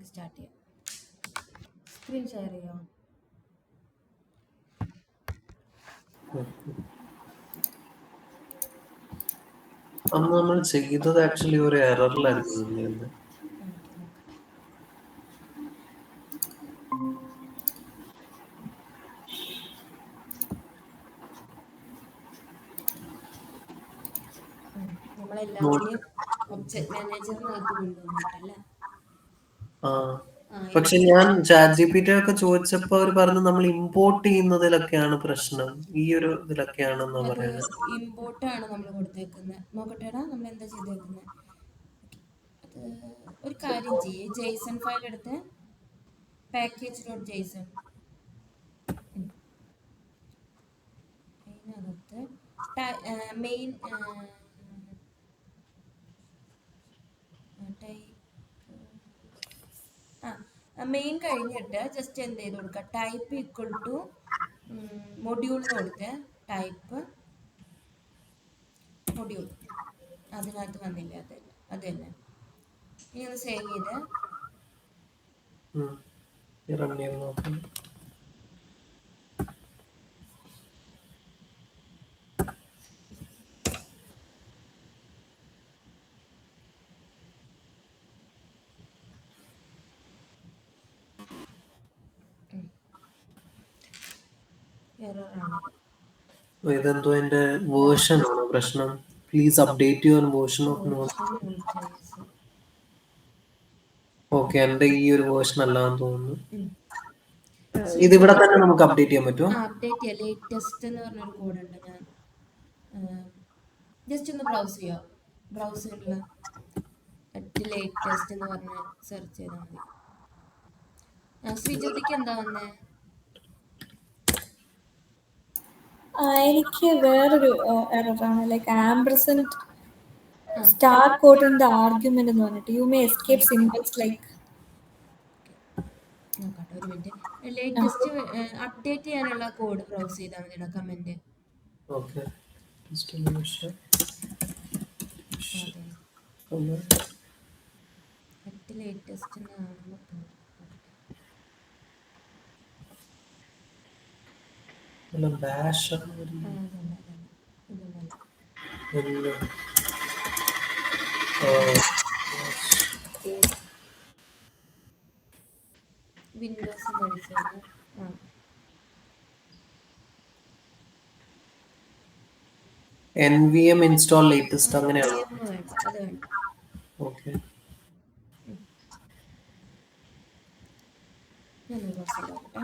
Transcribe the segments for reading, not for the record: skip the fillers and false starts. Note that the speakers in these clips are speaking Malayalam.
നമുക്ക് സ്റ്റാർട്ട് ചെയ്യാം. സ്ക്രീൻ ഷെയർ ചെയ്യാം. അന്ന് നമ്മൾ ചെയ്തത് ആക്ച്വലി ഒരു എററിലായിരുന്നു. നമ്മളെല്ലാത്തിനെയും ഒബ്ജക്ട് മാനേജറിനകത്ത് കൊണ്ടുവന്നിട്ടല്ലേ? പക്ഷെ ഞാൻ ChatGPT ഒക്കെ ചോദിച്ചപ്പോ അവർ പറഞ്ഞു നമ്മൾ ഇമ്പോർട്ട് ചെയ്യുന്നതിലൊക്കെയാണ് പ്രശ്നം, ഈ ഒരു ഇതിലൊക്കെയാണെന്നാ പറയുന്നത്. ഇമ്പോർട്ടാണ് നമ്മൾ കൊടുത്തേക്കുന്നത്. നോക്കട്ടെടാ, നമ്മൾ എന്താ ചെയ്തേക്കുന്നത്? അത് ഒരു കാര്യം ചെയ്യേ, ജെയ്സൺ ഫയൽ എടുത്ത് package.json അതിനകത്ത് മെയിൻ മെയിൻ കഴിഞ്ഞിട്ട് ജസ്റ്റ് എന്ത് ചെയ്ത് കൊടുക്കുക, ടൈപ്പ് ഈക്വൽ ടു മൊഡ്യൂൾ എന്ന് കൊടുത്ത് ടൈപ്പ് മൊഡ്യൂൾ, അതിനകത്ത് വന്നില്ല. അത് തന്നെ. ഇനി ഒന്ന് സേവ് ചെയ്ത് ഇതെന്തോ എന്റെ വേർഷൻ ആണോ പ്രശ്നം? Please update your version of node. Okay, എന്റെ ഈ ഒരു വേർഷൻ അല്ലാന്ന് തോന്നുന്നു. ഇതിവിടെ തന്നെ നമുക്ക് അപ്ഡേറ്റ് ചെയ്യാൻ പറ്റുമോ? അപ്ഡേറ്റ് ചെയ്യാം. ലേറ്റസ്റ്റ് എന്ന് പറഞ്ഞൊരു കോഡ് ഉണ്ട്. ഞാൻ ജസ്റ്റ് ഒന്ന് ബ്രൗസ് ചെയ്യാം. ബ്രൗസറിൽ ലേറ്റസ്റ്റ് എന്ന് പറഞ്ഞ് സെർച്ച് ചെയ്താൽ മതി. ശ്രീജ്യോതിക്ക് എന്താ വന്നേ? എനിക്ക് വേറൊരു എററാണ്, like ampersand star code in the argument എന്ന് പറഞ്ഞിട്ട് you may escape symbols like. നോക്കട്ടെ, ഒരു മിനിറ്റ്. ലേറ്റസ്റ്റ് അപ്ഡേറ്റ് ചെയ്യാനുള്ള കോഡ് ബ്രൗസ് ചെയ്താൽ മതി. കമന്റ് ലേറ്റസ്റ്റ് വിൻഡോസ് പഠിച്ചത്. nvm install latest അങ്ങനെയാണോ? അത് വേണ്ട. ഓക്കെ, ഞാൻ ബ്രൗസ് ചെയ്ത് നോക്കട്ടെ.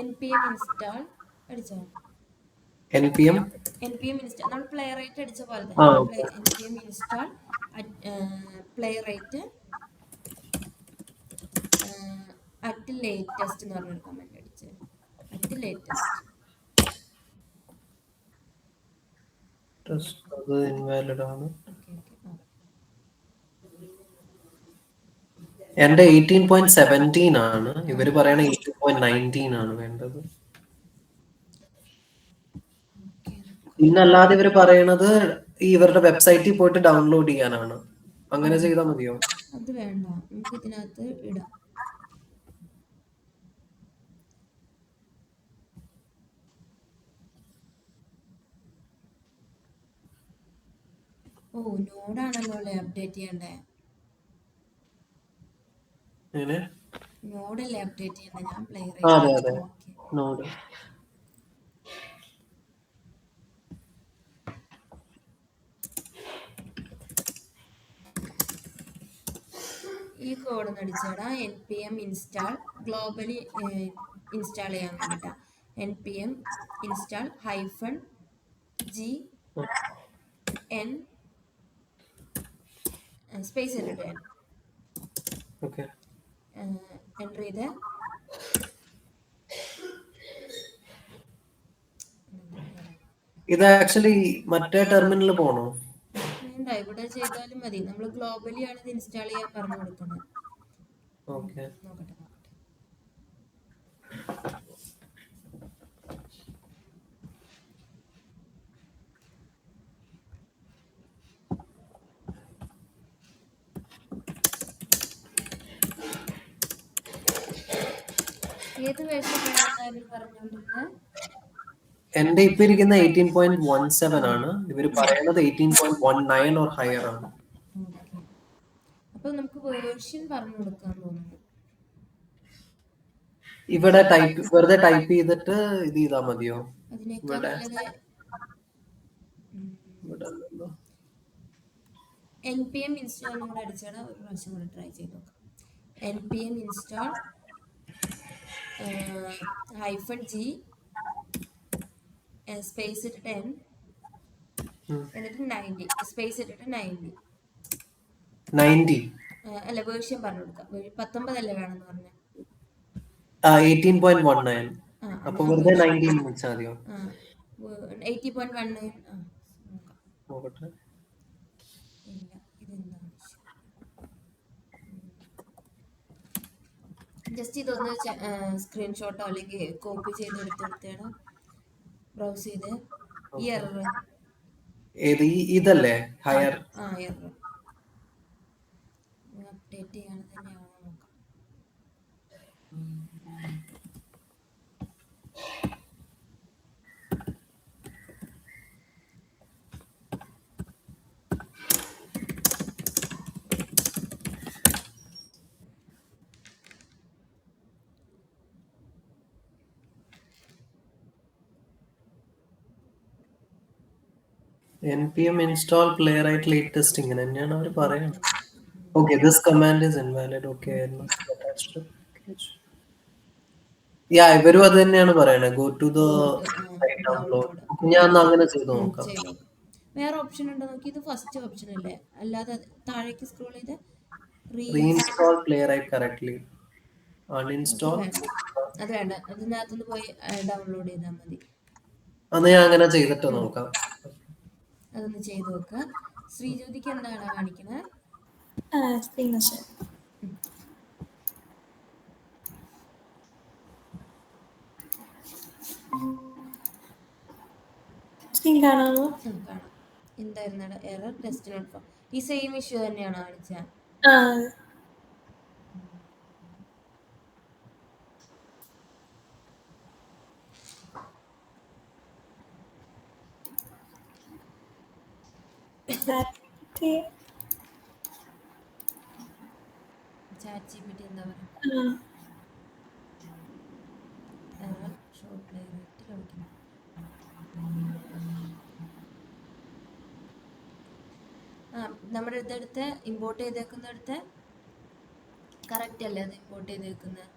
npm install അടിച്ചോ? npm install നമ്മൾ പ്ലേ റൈറ്റ് അടിച്ച പോലെ തന്നെ npm install playwright at latest എന്ന് പറഞ്ഞൊരു കമന്റ് അടിച്ച് at latest. അത് ഇൻവാലിഡ് ആണ്. എന്റെ 18.17 ആണ്, ഇവര് പറയണ 18.19 ആണ് വേണ്ടത്. പിന്നല്ലാതെ ഇവര് പറയണത് ഇവരുടെ വെബ്സൈറ്റിൽ പോയിട്ട് ഡൗൺലോഡ് ചെയ്യാനാണ്. അങ്ങനെ ചെയ്താൽ മതിയോ? അത് വേണ്ട, നമുക്ക് ഇതിനകത്ത് ഇടാം. ഓ, നോഡാണല്ലോ അല്ലേ അപ്ഡേറ്റ് ചെയ്യണ്ടേ? എങ്ങനെ? നോഡല്ലേ അപ്ഡേറ്റ് ചെയ്യണ്ടേ? ഞാൻ പ്ലേ അതെ റൈറ്റ്. അതെ, ഓക്കെ. നോട്. ഈ കോഡ് അടിച്ചാടാ npm ഇൻസ്റ്റാൾ ഗ്ലോബലി ഇൻസ്റ്റാൾ ചെയ്യാൻ വേണ്ടിട്ടാ. npm install -g n space ഇട്ടിട്ട് n ഓക്കെ. എൻ്റർ ചെയ്ത് ഇത് ആക്ച്വലി മറ്റേ ടെർമിനലിൽ പോണോ? വേണ്ട, ഇവിടെ ചെയ്താലും മതി. നമ്മൾ ഗ്ലോബലി ആണ് ഇത് ഇൻസ്റ്റാൾ ചെയ്യാൻ പറഞ്ഞു കൊടുക്കുന്നത്. ഓക്കെ. നോക്കട്ടെ. ഏത് വേഷത്തിലാണ് പറഞ്ഞുകൊണ്ടിരുന്നത്? എന്റെ ഇപ്പൊ ഇരിക്കുന്ന 18.17 ആണ്. ഇവര് പറയുന്നത് 18.19 ഓർ ഹയർ ആണ്. ഓക്കെ. അപ്പൊ നമുക്ക് വേർഷൻ പറഞ്ഞു കൊടുക്കാൻ തോന്നുന്നു. ഇവിടെ വെറുതെ ടൈപ്പ് ചെയ്തിട്ട് ഇത് ചെയ്താൽ മതിയോ? അതിനേക്കാൾ നല്ലത് npm ഇൻസ്റ്റാൾ കൂടെ അടിച്ചാൽ ഒരു പ്രാവശ്യം കൂടെ ട്രൈ ചെയ്ത് നോക്കാം. npm ഇൻസ്റ്റാൾ -g സ്പേസ് ഇട്ടിട്ട് n എന്നിട്ട് 90 സ്പേസ് ഇട്ടിട്ട് 90 അല്ല, വേർഷൻ പറഞ്ഞു കൊടുക്കാം. 19 അല്ലേ വേണമെന്ന് പറഞ്ഞത്? 18.19. അപ്പൊ വെറുതെ 19 വെച്ചാൽ മതിയോ? 80.19. നോക്കട്ടെ. ഇല്ല, ഇതെന്താണ്? ജസ്റ്റ് ഇതൊന്ന് സ്ക്രീൻഷോട്ടോ അല്ലെങ്കിൽ കോപ്പി ചെയ്ത് എടുത്തെടുത്തേണ് ബ്രൗസ് ചെയ്ത് ഈ എറർ ഇതല്ലേ ഹയർ? എറർ അപ്ഡേറ്റ് ചെയ്യാൻ തന്നെയാണോ നോക്കാം. npm install playwright latest ഇങ്ങനെ തന്നെയാണ് അവർ പറയുന്നത്. Okay, this command is invalid. Okay, yeah, ഇവരും അത് തന്നെയാണ് പറയണത്. Go to the site download. ഞാൻ അങ്ങനെ ചെയ്ത് നോക്കാം. വേറെ ഓപ്ഷൻ ഉണ്ടോ നോക്കി. ഇത് ഫസ്റ്റ് ഓപ്ഷൻ അല്ലേ? അല്ലാതെ താഴേക്ക് സ്ക്രോൾ ചെയ്ത് reinstall playwright correctly. Uninstall. അത് വേണ്ട, അതിനകത്തുനിന്ന് പോയി ഡൗൺലോഡ് ചെയ്താൽ മതി. അന്ന് ഞാൻ അങ്ങനെ ചെയ്തിട്ട് നോക്കാം. അതൊന്ന് ചെയ്ത് നോക്കുക. ശ്രീജ്യോതിക്ക് എന്താണ് കാണിക്കുന്നത്? കാണാമോ? കാണാം. എന്തായിരുന്നു എറർ? Test not for. ഈ സെയിം ഇഷ്യൂ തന്നെയാണോ കാണിച്ചത്? ChatGPT എന്താ പറയുക? എറർ ഷോ പ്ലേറൈറ്റ് കാണിക്കുന്നു. നമ്മുടെ ഇതെടുത്ത് ഇമ്പോർട്ട് ചെയ്തേക്കുന്നിടത്ത് കറക്റ്റ് അല്ലേ അത് ഇമ്പോർട്ട് ചെയ്തേക്കുന്നത്?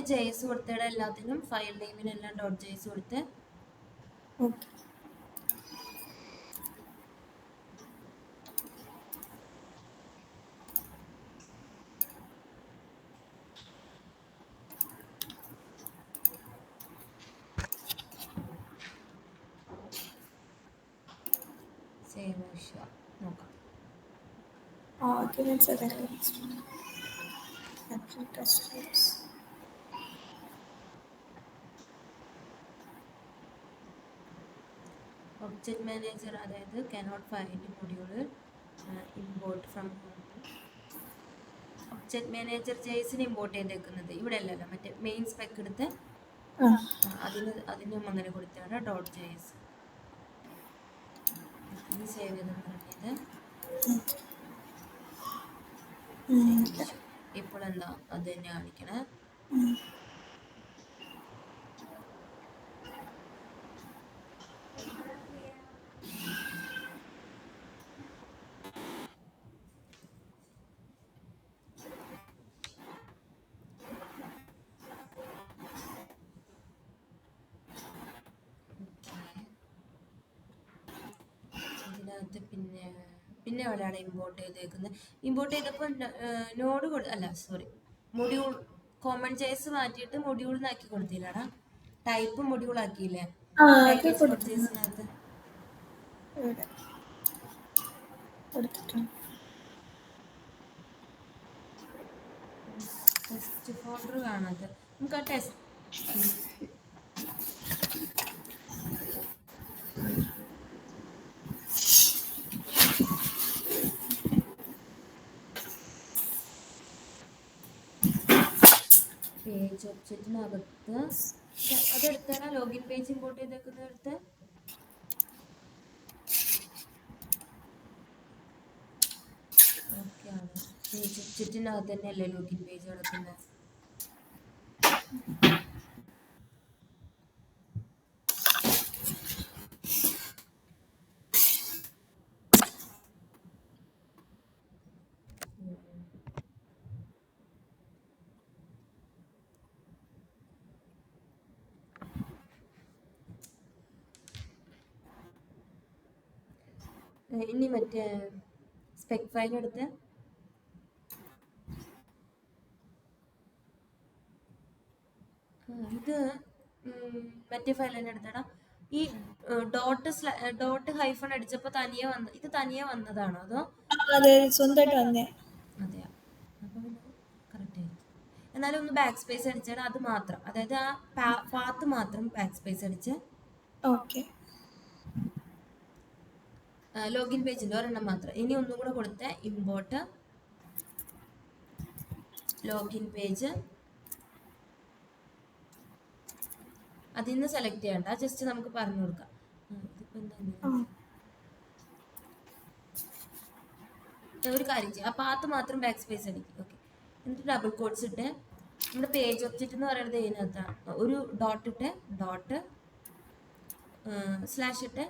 .js കൊടുത്തിട എല്ലാത്തിനും ഫയൽ നെയിമിനെല്ലാം .js കൊടുത്ത് സേവ് ഇഷ്യൂ നോക്കാം. Arguments are released. Test. Object manager, അതായത് cannot find module import from home. Object manager ജേസിന് ഇമ്പോർട്ട് ചെയ്തേക്കുന്നത് ഇവിടെ അല്ലല്ലോ, മറ്റേ മെയിൻ സ്പെക്ക് എടുത്ത് ആ അതിനും അങ്ങനെ കൊടുത്താണ് ഡോട്ട് ജേസ്. ഇനി സേവ് ചെയ്തെന്ന് പറഞ്ഞത് ഇപ്പോൾ എന്താ അത് തന്നെ കാണിക്കണേ. ഇതിനകത്ത് പിന്നെ എവിടെയാണ് ഇമ്പോർട്ട് ചെയ്തേക്കുന്നത്? ഇമ്പോർട്ട് ചെയ്തപ്പോൾ നോഡ് അല്ല സോറി മൊഡ്യൂൾ കോമൺ ജേസ് മാറ്റിയിട്ട് മൊഡ്യൂൾ ആക്കി കൊടുത്തില്ലടാ, ടൈപ്പ് മൊഡ്യൂൾ ആക്കിയില്ലേ പാക്കേജ് പർച്ചേസിനകത്ത്. ടെസ്റ്റ് ഫോൾഡർ കാണാത്ത നമുക്ക് ആ ടെസ്റ്റ് പേജ് ഒബ്ജക്റ്റിനകത്ത് അതെടുത്താണ് ലോഗിൻ പേജ് ഇമ്പോർട്ട് ചെയ്തേക്കുന്ന എടുത്ത്. ഓക്കെ ആണ്, പേജ് ഒബ്ജക്റ്റിനകത്ത് തന്നെയല്ലേ ലോഗിൻ പേജ് കിടക്കുന്നത്. ഇനി മറ്റേ സ്പെക് ഫയൽ എടുത്ത് ഇത് മറ്റേ ഫയൽ തന്നെ എടുത്തടാ. ഈ ഡോട്ട് ഹൈഫൺ അടിച്ചപ്പോൾ ഇത് തനിയെ വന്നതാണോ അതോ? അതെ സ്വന്തമായിട്ട് വന്നേ. അതെയാ, അപ്പോൾ പിന്നെ കറക്റ്റ് ആയിരിക്കും. എന്നാലും ഒന്ന് ബാക്ക് സ്പേസ് അടിച്ചാൽ അത് മാത്രം, അതായത് ആ പാത്ത് മാത്രം ബാക്ക് സ്പേസ് അടിച്ച്. ഓക്കെ ലോഗിൻ പേജിൻ്റെ ഒരെണ്ണം മാത്രം. ഇനി ഒന്നും കൂടെ കൊടുത്ത ഇമ്പോർട്ട് ലോഗിൻ പേജ്, അതിൽ നിന്ന് സെലക്ട് ചെയ്യണ്ട, ജസ്റ്റ് നമുക്ക് പറഞ്ഞു കൊടുക്കാം. ഇതിപ്പോൾ എന്താ ഒരു കാര്യം ചെയ്യാം, ആ പാത്ത് മാത്രം ബാക്ക് സ്പേസ് അടിക്കും. ഓക്കെ, എന്നിട്ട് ഡബിൾ കോട്ട്സ് ഇട്ട് നമ്മുടെ പേജ് ഒബ്ജക്റ്റ് എന്ന് പറയുന്നത് ഇതിനകത്താണ്. ഒരു ഡോട്ട് ഇട്ട് ഡോട്ട് സ്ലാഷ് ഇട്ട്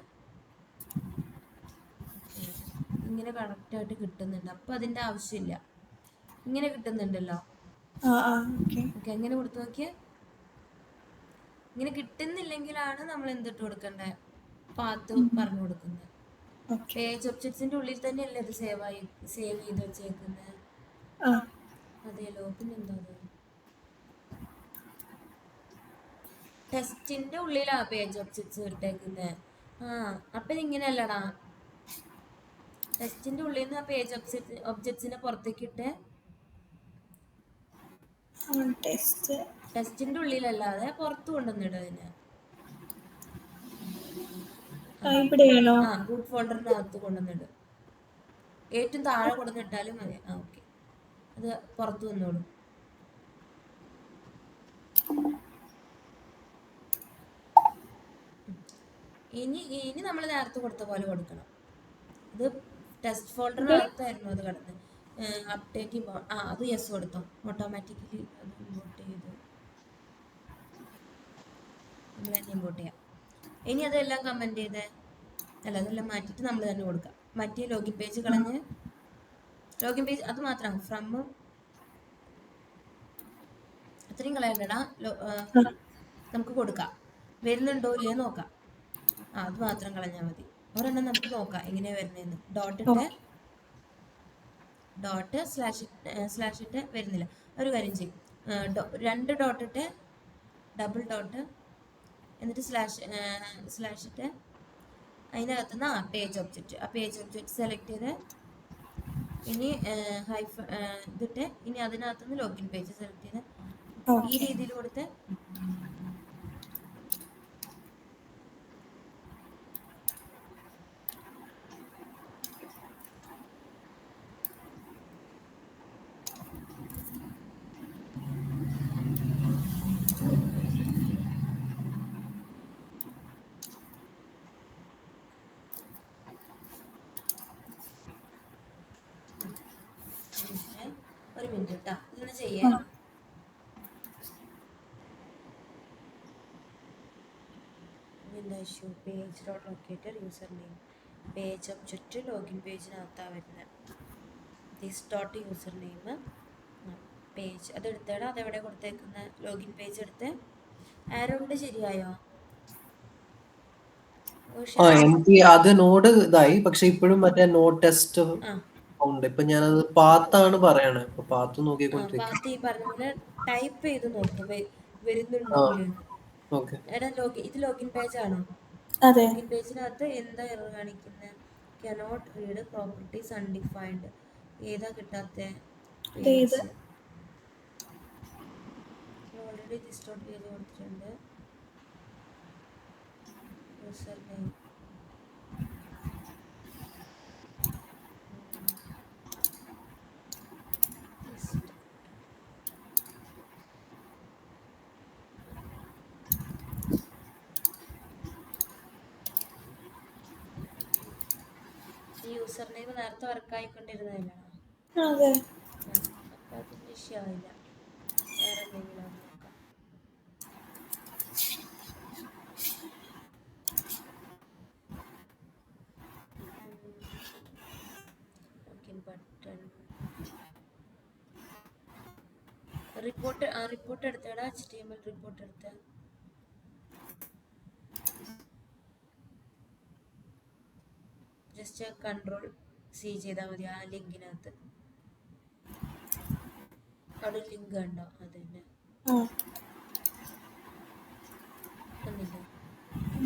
ഇങ്ങനെ കറക്റ്റായിട്ട് കിട്ടുന്നുണ്ട്. അപ്പോൾ അതിൻ്റെ ആവശ്യമില്ല, ഇങ്ങനെ കിട്ടുന്നുണ്ടല്ലോ. ഓക്കെ, എങ്ങനെ കൊടുത്തു നോക്കിയേ. ഇങ്ങനെ കിട്ടുന്നില്ലെങ്കിലാണ് നമ്മൾ എന്തിട്ട് കൊടുക്കണ്ടേ, പാത്ത് പറഞ്ഞു കൊടുക്കുന്നത്. പേജ് ഒബ്ജക്ട്സിന്റെ ഉള്ളിൽ തന്നെയല്ലേ ഇത് സേവ് ചെയ്ത് വെച്ചേക്കുന്നത്. അതെയല്ലോ, പിന്നെന്താ ടെസ്റ്റിന്റെ ഉള്ളിലാ പേജ് ഒബ്ജക്ട്സ് ഇട്ടേക്കുന്നത്. അപ്പൊ ഇതിങ്ങനെയല്ലടാ, ടെസ്റ്റിന്റെ ഉള്ളിൽ നിന്ന് ആ പേജ് ഒബ്ജക്ട്സിനെ പുറത്തേക്ക് ഇട്ട് ടെസ്റ്റിന്റെ ഉള്ളിലല്ലാതെ പുറത്തു കൊണ്ടുവന്നിടും അതിന്. റൂട്ട് ഫോൾഡറിനകത്ത് കൊണ്ടുവന്നിടും, ഏറ്റവും താഴെ കൊണ്ടുവന്നിട്ടാലും മതി. ഓക്കെ, അത് പുറത്തു വന്നോളും. ഇനി നമ്മൾ നേരത്തെ കൊടുത്ത പോലെ കൊടുക്കണം. ഇത് ടെസ്റ്റ് ഫോൾഡറിനകത്തായിരുന്നു അത് കിടന്ന് അപ്ഡേറ്റ് അത് യെസ് കൊടുത്തോ, ഓട്ടോമാറ്റിക്കലി അത് ഇമ്പോർട്ട് ചെയ്തു. നമ്മൾ തന്നെ ഇമ്പോർട്ട് ചെയ്യാം. ഇനി അതെല്ലാം കമൻറ്റ് ചെയ്ത് അതെല്ലാം മാറ്റിയിട്ട് നമ്മൾ തന്നെ കൊടുക്കാം. മറ്റേ ലോഗിൻ പേജ് കളഞ്ഞ് ലോഗിൻ പേജ് അത് മാത്രമാണ് ഫ്രം അത്രയും കളയണ്ടടാ. നമുക്ക് കൊടുക്കാം, വരുന്നുണ്ടോ ഇല്ലയോ നോക്കാം. അത് മാത്രം കളഞ്ഞാൽ മതി. ഒരെണ്ണം നമുക്ക് നോക്കാം എങ്ങനെയാണ് വരുന്നതെന്ന്. ഡോട്ട് സ്ലാഷ് ഇട്ട് വരുന്നില്ല, ഒരു കാര്യം ചെയ്യും, 2 ഡോട്ട് ഇട്ട് ഡബിൾ ഡോട്ട് എന്നിട്ട് സ്ലാഷ് ഇട്ട് അതിനകത്തുനിന്ന് പേജ് ഒബ്ജക്റ്റ്, ആ പേജ് ഒബ്ജക്റ്റ് സെലക്ട് ചെയ്ത് ഇനി ഇതിട്ട് ഇനി അതിനകത്തുനിന്ന് ലോഗിൻ പേജ് സെലക്ട് ചെയ്ത് ഈ രീതിയിൽ കൊടുത്ത് ഒരു മിനിറ്റ് കേട്ടോ, ഇങ്ങനെ ചെയ്യേ. ആ. Issue page dot locator user name page object login പേജിനകത്താണ് വരുന്നത്. This dot user name page അത് എടുത്തേടാ. അതെവിടെ കൊടുത്തേക്കുന്ന ലോഗിൻ പേജ് എടുത്ത് ആരോണ്ട് ശരിയായോ? എനിക്ക് അത് നോഡ് ഇതായി, പക്ഷെ ഇപ്പോഴും മറ്റേ നോട്ട് ടെസ്റ്റ് ഉണ്ട്. ഇപ്പൊ ഞാനത് പാത്താണ് പറയണേ. ഇപ്പൊ പാത്ത് നോക്കിക്കൊണ്ടിരിക്കും. പാത്ത് ഈ പറഞ്ഞ പോലെ ടൈപ്പ് ചെയ്ത് നോക്കും വരുന്നുണ്ടോ ഇല്ലെന്ന്. എടാ ഇത് ലോഗിൻ പേജ് ആണോ? അതെ. ലോഗിൻ പേജിനകത്ത് എന്താ എറർ കാണിക്കുന്നത്? Cannot read properties undefined. ഏതാ കിട്ടാത്ത പേജ്? ഓൾറെഡി ഡിസ്റ്റോർട്ട് പേജ് കൊടുത്തിട്ടുണ്ട്. യൂസർ നെയിം യൂസർ നെയിം നേരത്തെ വർക്കായിക്കൊണ്ടിരുന്നതല്ലാണോ? അതെ. അപ്പൊ അതിന്റെ ഇഷ്യൂ ആവില്ല. വേറെ എന്തെങ്കിലും നോക്കാം. ബട്ടൺ റിപ്പോർട്ട് എടുത്തേടാ. HTML റിപ്പോർട്ട് എടുത്ത ജസ്റ്റ് Ctrl+C ചെയ്താൽ മതി. ആ ലിങ്കിനകത്ത് അവിടെ ലിങ്ക് കണ്ടോ? അത് തന്നെ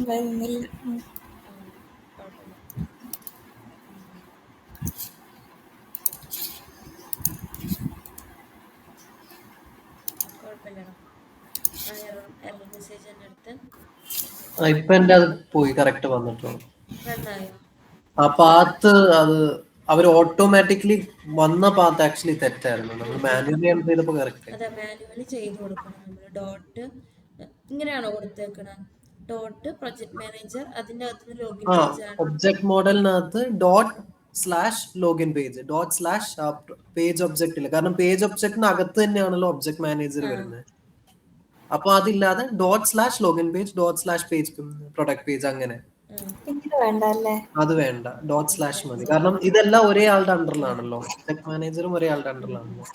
വരുന്നില്ല. കുഴപ്പമില്ല. കുഴപ്പമില്ലടാ. എറർ മെസ്സേജ് തന്നെ എടുത്ത് ഇപ്പൊ എന്റെ അത് പോയി കറക്റ്റ് വന്നിട്ടുണ്ട്. റണ്ണായോ? ആ പാത്ത് അത് അവർ ഓട്ടോമാറ്റിക്കലി വന്ന പാത്ത് ആക്ച്വലി തെറ്റായിരുന്നു. നമ്മൾ മാനുവലി എൻ്റർ ചെയ്തപ്പോൾ കറക്റ്റ്. അതെ, മാനുവലി ചെയ്ത് കൊടുക്കണം നമ്മൾ. ഡോട്ട് ഇങ്ങനെയാണോ കൊടുത്തേക്കണം? ഡോട്ട് പ്രൊജക്ട് മാനേജർ, അതിന്റെ അകത്ത് ലോഗിൻ പേജ് ആണ്. ഒബ്ജക്ട് മോഡലിനകത്ത് ./ലോഗിൻ പേജ് പേജ് ഒബ്ജക്റ്റ് ഇല്ല. കാരണം പേജ് ഒബ്ജക്റ്റിന് അകത്ത് തന്നെയാണല്ലോ ഒബ്ജക്ട് മാനേജർ വരുന്നത്. അപ്പൊ അതില്ലാതെ ./login page ./page product page അങ്ങനെ അത് വേണ്ട. ./ മതി. കാരണം ഇതെല്ലാം ഒരേ ആളുടെ അണ്ടറിലാണല്ലോ. ഒബ്ജക്ട് മാനേജറും ഒരേ ആളുടെ അണ്ടറിലാണല്ലോ.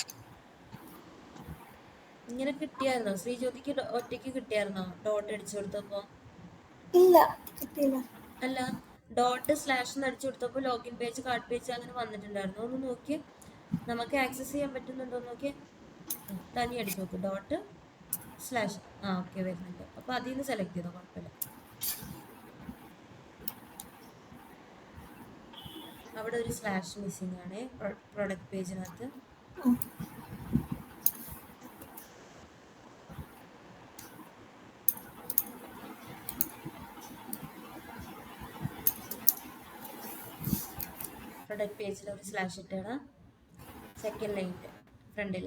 ഇങ്ങനെ കിട്ടിയായിരുന്നോ ശ്രീജ്യോതിക്ക്? ഒറ്റയ്ക്ക് കിട്ടിയായിരുന്നോ ഡോട്ട് അടിച്ചു കൊടുത്തപ്പോ? ഇല്ല, കിട്ടിയില്ല. അല്ല, ./ അടിച്ചു കൊടുത്തപ്പോ ലോഗിൻ പേജ് കാർഡ് പേജ് അങ്ങനെ വന്നിട്ടുണ്ടായിരുന്നു. ഒന്ന് നോക്കി, നമുക്ക് ആക്സസ് ചെയ്യാൻ പറ്റുന്നുണ്ടോ നോക്കി. തനി അടിച്ചു നോക്ക്. ./ ഓക്കെ വരുന്നുണ്ട്. അപ്പൊ അതിൽ നിന്ന് സെലക്ട് ചെയ്തോ, കുഴപ്പമില്ല. അവിടെ ഒരു സ്ലാഷ് മിസ്സിംഗ് ആണ് പ്രൊഡക്റ്റ് പേജിനകത്ത്. പ്രൊഡക്റ്റ് പേജിൽ ഒരു സ്ലാഷ് ഇട്ടാണ് സെക്കൻഡ് ലൈനിൽ ഫ്രണ്ടിൽ.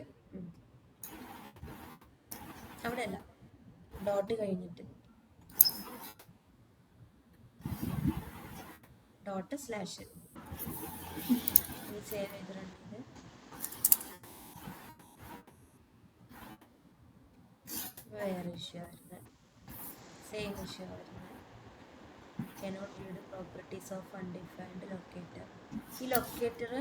അവിടെ അല്ല, ഡോട്ട് കഴിഞ്ഞിട്ട് ./ സേവ് ചെയ്ത് റൺ ചെയ്ത് വേറെ ഇഷ്യൂ വരുന്നത്. സെയിം ഇഷ്യൂ വരുന്നത്. cannot read properties of undefined locator. ഈ ലൊക്കേറ്റർ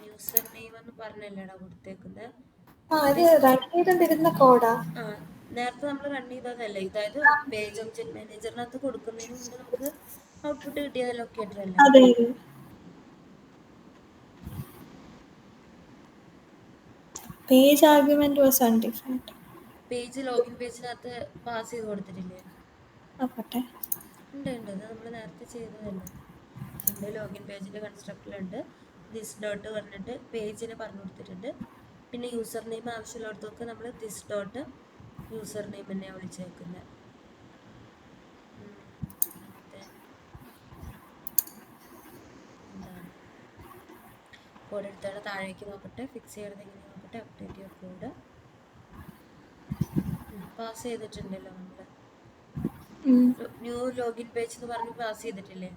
യൂസർ നെയിം എന്ന് പറഞ്ഞല്ലേടാ കൊടുത്തേക്കുന്നത്. നേരത്തെ നമ്മൾ റൺ ചെയ്തതല്ലേ. ഇതായത് പേജ് ഒബ്ജക്ട് മാനേജറിനകത്ത് കൊടുക്കുന്നതിന് മുമ്പ് നമുക്ക് ഔട്ട്പുട്ട് കിട്ടിയത് ലൊക്കേറ്റർ അല്ലേ. Page argument was undefined. Page login പേജിനകത്ത് പാസ് ചെയ്ത് കൊടുത്തിട്ടില്ലേ? ഉണ്ട് ഉണ്ട്, അത് നമ്മൾ നേരത്തെ ചെയ്തതല്ലേ. ഉണ്ട്, ലോഗിൻ പേജിന്റെ കൺസ്ട്രക്ടറിലുണ്ട്. ദിസ് ഡോട്ട് പറഞ്ഞിട്ട് പേജിന് പറഞ്ഞു കൊടുത്തിട്ടുണ്ട്. പിന്നെ യൂസർ നെയിം ആവശ്യമുള്ളിടത്തൊക്കെ നമ്മൾ ദിസ് ഡോട്ട് യൂസർ നെയിം തന്നെയാണ് വിളിച്ചേക്കുന്നത്. കോഡ് എടുത്താൽ താഴേക്ക് നോക്കട്ടെ, ഫിക്സ് ചെയ്യണത് എങ്ങനെയാണ് നോക്കട്ടെ. അപ്ഡേറ്റ് യുവർ കോഡ് പാസ് ചെയ്തിട്ടുണ്ടല്ലോ നമ്മൾ. ന്യൂ ലോഗിൻ പേജ് എന്ന് പറഞ്ഞ് പാസ് ചെയ്തിട്ടില്ലേ?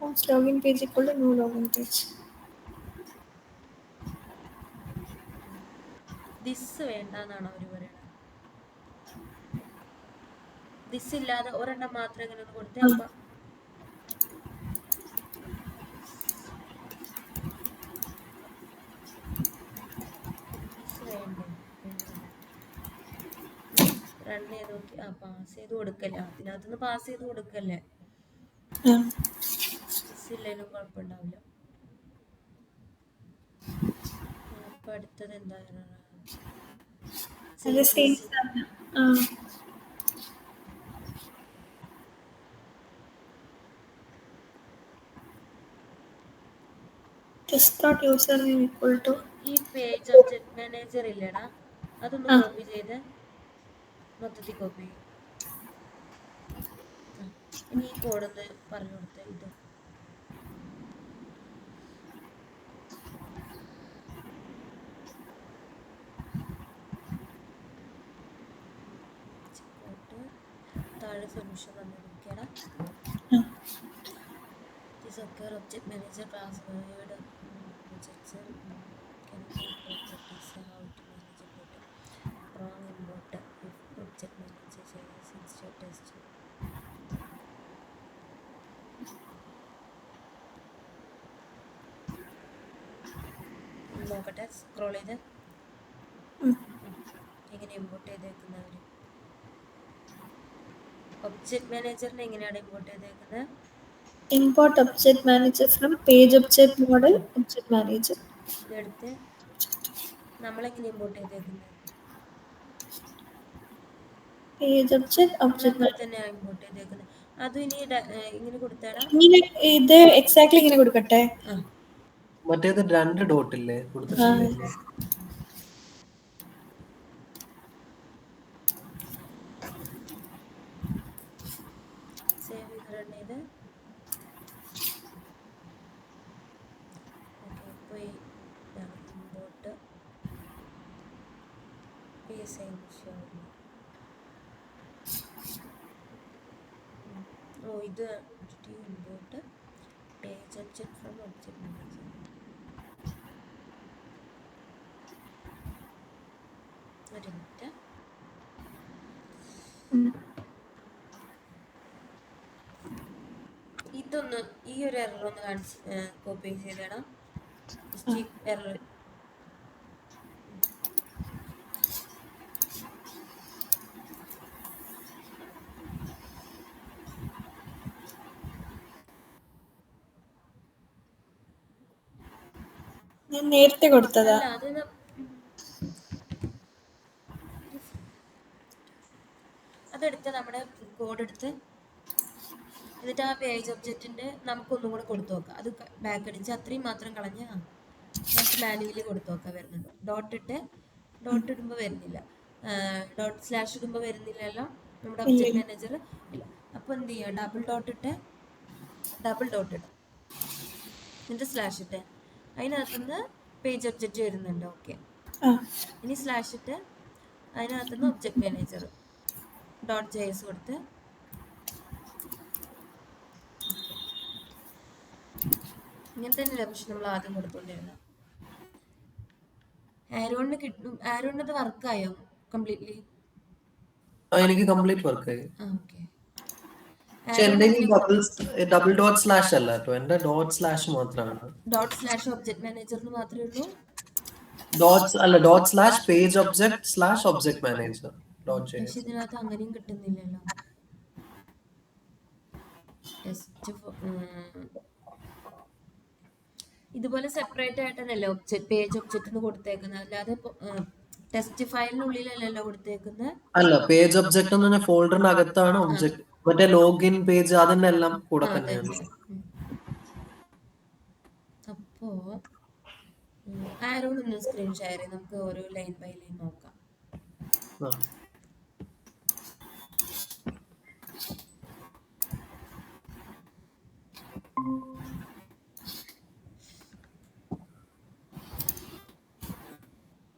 Once login page equal to no login page. This വേണ്ടെന്നാണ് അവർ പറയണത്. ദിസ് ഇല്ലാതെ ഒരെണ്ണം മാത്രം ഇങ്ങനെ ഒന്ന് കൊടുത്തേ. അപ്പൊ ദിസ് വേണ്ടേ? റൺ ചെയ്ത് നോക്കി. പാസ് ചെയ്ത് കൊടുക്കല്ലേ, അതിനകത്തുനിന്ന് പാസ് ചെയ്ത് കൊടുക്കല്ലേ. ദിസ് ഇല്ലെങ്കിലും കുഴപ്പമുണ്ടാവില്ല. അപ്പൊ അടുത്തത് എന്തായിരുന്നു? username equal to ഈ പേജ് ഒബ്ജക്ട് മാനേജർ ഇല്ലടാ, അതൊന്ന് കോപ്പി ചെയ്ത് മൊത്തത്തിൽ കോപ്പി ചെയ്യും. ഇനി ഈ കോഡൊന്ന് പറഞ്ഞു കൊടുത്തേ. ഇത് താഴെ സൊല്യൂഷൻ വന്ന് നോക്കിയാടാ. Docker object manager class word objects can properties how to manage import wrong import if object manager changes instead test നോക്കട്ടെ. സ്ക്രോൾ ചെയ്ത് എങ്ങനെ ഇമ്പോർട്ട് ചെയ്തേക്കുന്നവർ ഒബ്ജക്ട് മാനേജറിനെ എങ്ങനെയാണ് ഇമ്പോർട്ട് ചെയ്തേക്കുന്നത്? import object manager from page object model object manager. ഇതെടുത്ത് നമ്മളെങ്ങനെ ഇമ്പോർട്ട് ചെയ്തേക്കുന്നത്? പേജ് ഒബ്ജക്റ്റ് തന്നെയാണ് ഇമ്പോർട്ട് ചെയ്തേക്കുന്നത്. അതും ഇനി ഇങ്ങനെ കൊടുത്താടാ. ഇത് എക്സാക്ട്ലി ഇങ്ങനെ കൊടുക്കട്ടെ. മറ്റേത് 2 ഡോട്ട് ഇല്ലേ കൊടുത്തിട്ടില്ലേ? സേവ് ചെയ്ത് റൺ ചെയ്ത് പോയി ഇമ്പോർട്ട് ഇത് import page object from object manager. ഒരു മിനിറ്റ്. ഇതൊന്ന് ഈ ഒരു എറർ ഒന്ന് കാണിച്ച് കോപ്പി ചെയ്തേടാ. എറർ ഞാൻ നേരത്തെ കൊടുത്തതാ. അതെടുത്ത് നമ്മുടെ കോഡ് എടുത്ത് എന്നിട്ട് ആ പേജ് ഒബ്ജക്റ്റിന്റെ നമുക്കൊന്നും കൂടെ കൊടുത്തു നോക്കാം. അത് ബാക്ക് അടിച്ച് അത്രയും മാത്രം കളഞ്ഞ് നമുക്ക് മാനുവലി കൊടുത്തു നോക്കാം. വരുന്നുണ്ട്. ഡോട്ട് ഇടുമ്പോൾ വരുന്നില്ല, ഡോട്ട് സ്ലാഷ് ഇടുമ്പോൾ വരുന്നില്ലല്ലോ നമ്മുടെ ഒബ്ജക്ട് മാനേജർ ഇല്ല. അപ്പോൾ എന്ത് ചെയ്യുക? ഡബിൾ ഡോട്ട് ഇട്ട് എന്നിട്ട് സ്ലാഷ് ഇട്ട് അതിനകത്തുനിന്ന് പേജ് ഒബ്ജക്റ്റ് വരുന്നുണ്ട്. ഓക്കെ, ഇനി സ്ലാഷ് ഇട്ട് അതിനകത്തുനിന്ന് ഒബ്ജക്ട് മാനേജർ .js കൊടുത്ത് ഇങ്ങനെ തന്നെയല്ല പക്ഷെ നമ്മൾ ആദ്യം കൊടുത്തോണ്ടിരുന്നത്. ആരോണിന് കിട്ടും. ആരോണിനത് വർക്കായോ കംപ്ലീറ്റ്ലി? എനിക്ക് കംപ്ലീറ്റ് വർക്കായി. ഓക്കെ. ഡബിൾ ഡോട്ട് സ്ലാഷ് അല്ല കേട്ടോ, എന്റെ ഡോട്ട് സ്ലാഷ് മാത്രമാണ്. ഡോട്ട് സ്ലാഷ് ഒബ്ജക്ട് മാനേജറിന് മാത്രമേ ഉള്ളൂ. Dot slash page object slash object manager പക്ഷെ ഇതിനകത്ത് അങ്ങനെയും കിട്ടുന്നില്ലല്ലോ. ഇതുപോലെ സെപ്പറേറ്റ് ആയിട്ടല്ലോ പേജ് ഒബ്ജക്റ്റ് കൊടുത്തേക്കുന്നത്, അല്ലാതെ ടെസ്റ്റ് ഫയലിനുള്ളിലല്ലല്ലോ കൊടുത്തേക്കുന്നത്. അല്ല, പേജ് ഒബ്ജക്റ്റ് എന്ന് പറഞ്ഞ ഫോൾഡറിനകത്താണ് ഒബ്ജക്ട്. മറ്റേ ലോഗിൻ പേജ് അതിനെല്ലാം കൂടെ തന്നെയാണ്. അപ്പോ ആരോട് ഒന്ന് സ്ക്രീൻ ഷെയർ ചെയ്ത് നമുക്ക് ഓരോ ലൈൻ ബൈ ലൈൻ നോക്കാം.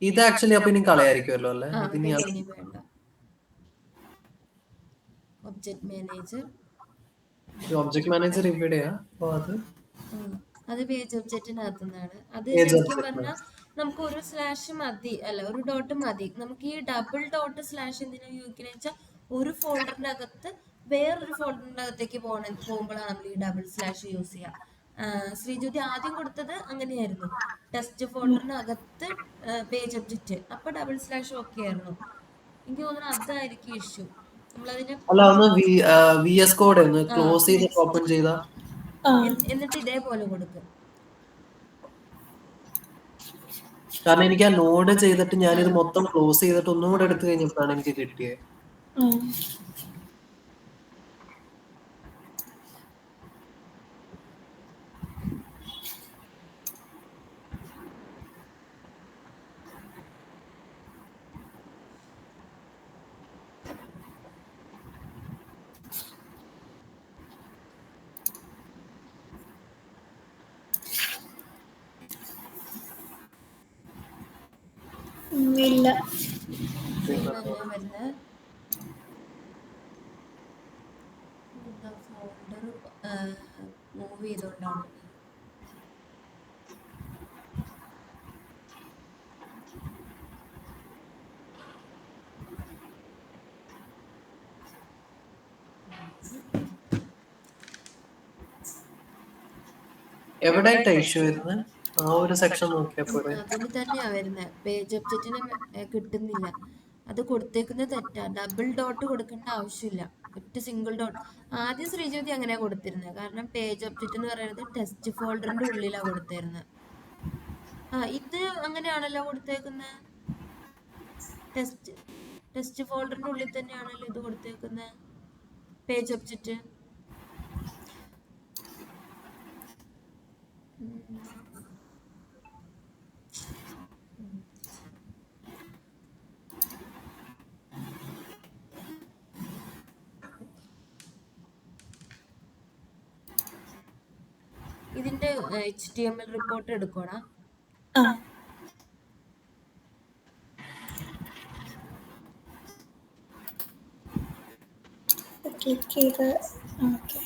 ഇത് ആക്ച്വലി അപ്പൊ ഇനി കളയായിരിക്കുമല്ലോ അല്ലേ? ഒബ്ജക്ട് മാനേജർ ഒബ്ജക്ട് മാനേജർ ഇവിടെയാ. അപ്പൊ അത് പേജ് ഒബ്ജക്റ്റിനകത്തു നിന്നാണ്. അത് പേജ് ശരിക്കും ഒബ്ജക്ട്. പറഞ്ഞാൽ നമുക്ക് ഒരു സ്ലാഷ് മതി, അല്ല ഒരു ഡോട്ട് മതി. നമുക്ക് ഈ ഡബിൾ ഡോട്ട് സ്ലാഷ് എന്തിനാ ഉപയോഗിക്കുന്നത് വെച്ചാൽ ഒരു ഫോൾഡറിന്റെ അകത്ത് വേറൊരു ഫോൾഡറിന്റെ അകത്തേക്ക് പോകുമ്പോഴാണ് നമ്മൾ ഈ ഡബിൾ സ്ലാഷ് യൂസ് ചെയ്യുക. ശ്രീജ്യോതി ആദ്യം കൊടുത്തത് അങ്ങനെയായിരുന്നു, ടെസ്റ്റ് ഫോൾഡറിനകത്ത് പേജ് ഒബ്ജക്റ്റ്, അപ്പൊ ഡബിൾ സ്ലാഷ് ഓക്കെ ആയിരുന്നു. എനിക്ക് തോന്നുന്നു അതായിരിക്കും ഇഷ്യൂ. നമ്മളതിനെ അല്ല, ഒന്ന് VS കോഡ് ഒന്ന് ക്ലോസ് ചെയ്തിട്ട് ഓപ്പൺ ചെയ്താ. എന്നിട്ട് ഇതേപോലെ കൊടുക്കും. കാരണം എനിക്ക് ആ നോഡ് ചെയ്തിട്ട് ഞാനിത് മൊത്തം ക്ലോസ് ചെയ്തിട്ട് ഒന്നുകൂടെ എടുത്തു കഴിഞ്ഞപ്പോഴാണ് എനിക്ക് കിട്ടിയത്. ഇല്ല. വരുന്നത് ഫോൾഡർ മൂവ് ചെയ്തോണ്ടാണ്. എവിടെയായിട്ടാ ഇഷ്യൂ വരുന്നത്? ആ ഒരു സെക്ഷൻ നോക്കിയാ പോരെ? അതിന് തന്നെയാ വരുന്നത്. പേജ് ഒബ്ജക്റ്റിന് കിട്ടുന്നില്ല. അത് കൊടുത്തേക്കുന്നത് തെറ്റാ. ഡബിൾ ഡോട്ട് കൊടുക്കേണ്ട ആവശ്യമില്ല, ഒറ്റ സിംഗിൾ ഡോട്ട്. ആദ്യം ശ്രീജ്യോതി അങ്ങനെയാ കൊടുത്തിരുന്നത്. കാരണം പേജ് ഒബ്ജക്റ്റ് എന്ന് പറയുന്നത് ടെസ്റ്റ് ഫോൾഡറിന്റെ ഉള്ളിലാണ് കൊടുത്തിരുന്നത്. ഇത് അങ്ങനെയാണല്ലോ കൊടുത്തേക്കുന്നത്. ടെസ്റ്റ് ഫോൾഡറിന്റെ ഉള്ളിൽ തന്നെയാണല്ലോ ഇത് കൊടുത്തേക്കുന്നത്, പേജ് ഒബ്ജക്റ്റ്. ഇതിന്റെ HTML റിപ്പോർട്ട് എടുക്കണോ? ക്ലിക്ക് ചെയ്ത് ഓക്കെ.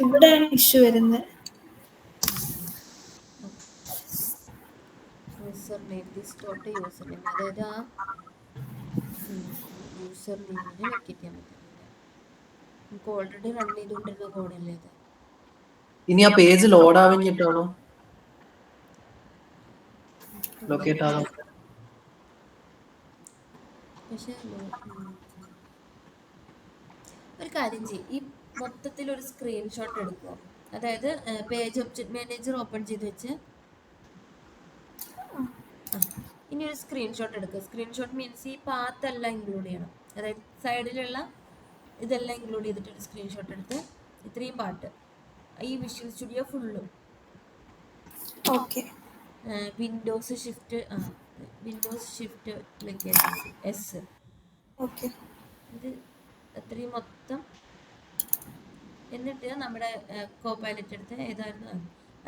ഇവിടെയാണ് ഇഷ്യൂ വരുന്നത്. User name, this dot user name, അതായത് ആ യൂസർ നെയിമിനെ വെക്കാൻ പറ്റുന്നില്ല. നമുക്ക് ഓൾറെഡി റൺ ചെയ്തുകൊണ്ടിരുന്ന കോഡല്ലേ അത്. ഇനി ആ പേജ് ലോഡ് ആവിഞ്ഞിട്ടാണോ ലൊക്കേറ്റ് ആകാം? പക്ഷെ ഒരു കാര്യം ചെയ്യും, ഈ മൊത്തത്തിൽ ഒരു സ്ക്രീൻഷോട്ട് എടുക്കുക. അതായത് പേജ് ഒബ്ജക്ട് മാനേജർ ഓപ്പൺ ചെയ്ത് വെച്ച് ഇനി ഒരു സ്ക്രീൻഷോട്ട് എടുക്കുക. സ്ക്രീൻഷോട്ട് മീൻസ് ഈ പാത്ത് എല്ലാം ഇൻക്ലൂഡ് ചെയ്യണം. അതായത് സൈഡിലുള്ള ഇതെല്ലാം ഇൻക്ലൂഡ് ചെയ്തിട്ട് ഒരു സ്ക്രീൻഷോട്ട് എടുത്ത് ഇത്രയും പാർട്ട് ഈ വിഷ്വൽ സ്റ്റുഡിയോ ഫുള്ളും വിൻഡോസ് ഷിഫ്റ്റ് ക്ലിക്ക് ചെയ്ത് എസ്, ഇത് അത്രയും മൊത്തം. എന്നിട്ട് നമ്മുടെ കോപ്പൈലറ്റ് എടുത്ത് ഏതായിരുന്നു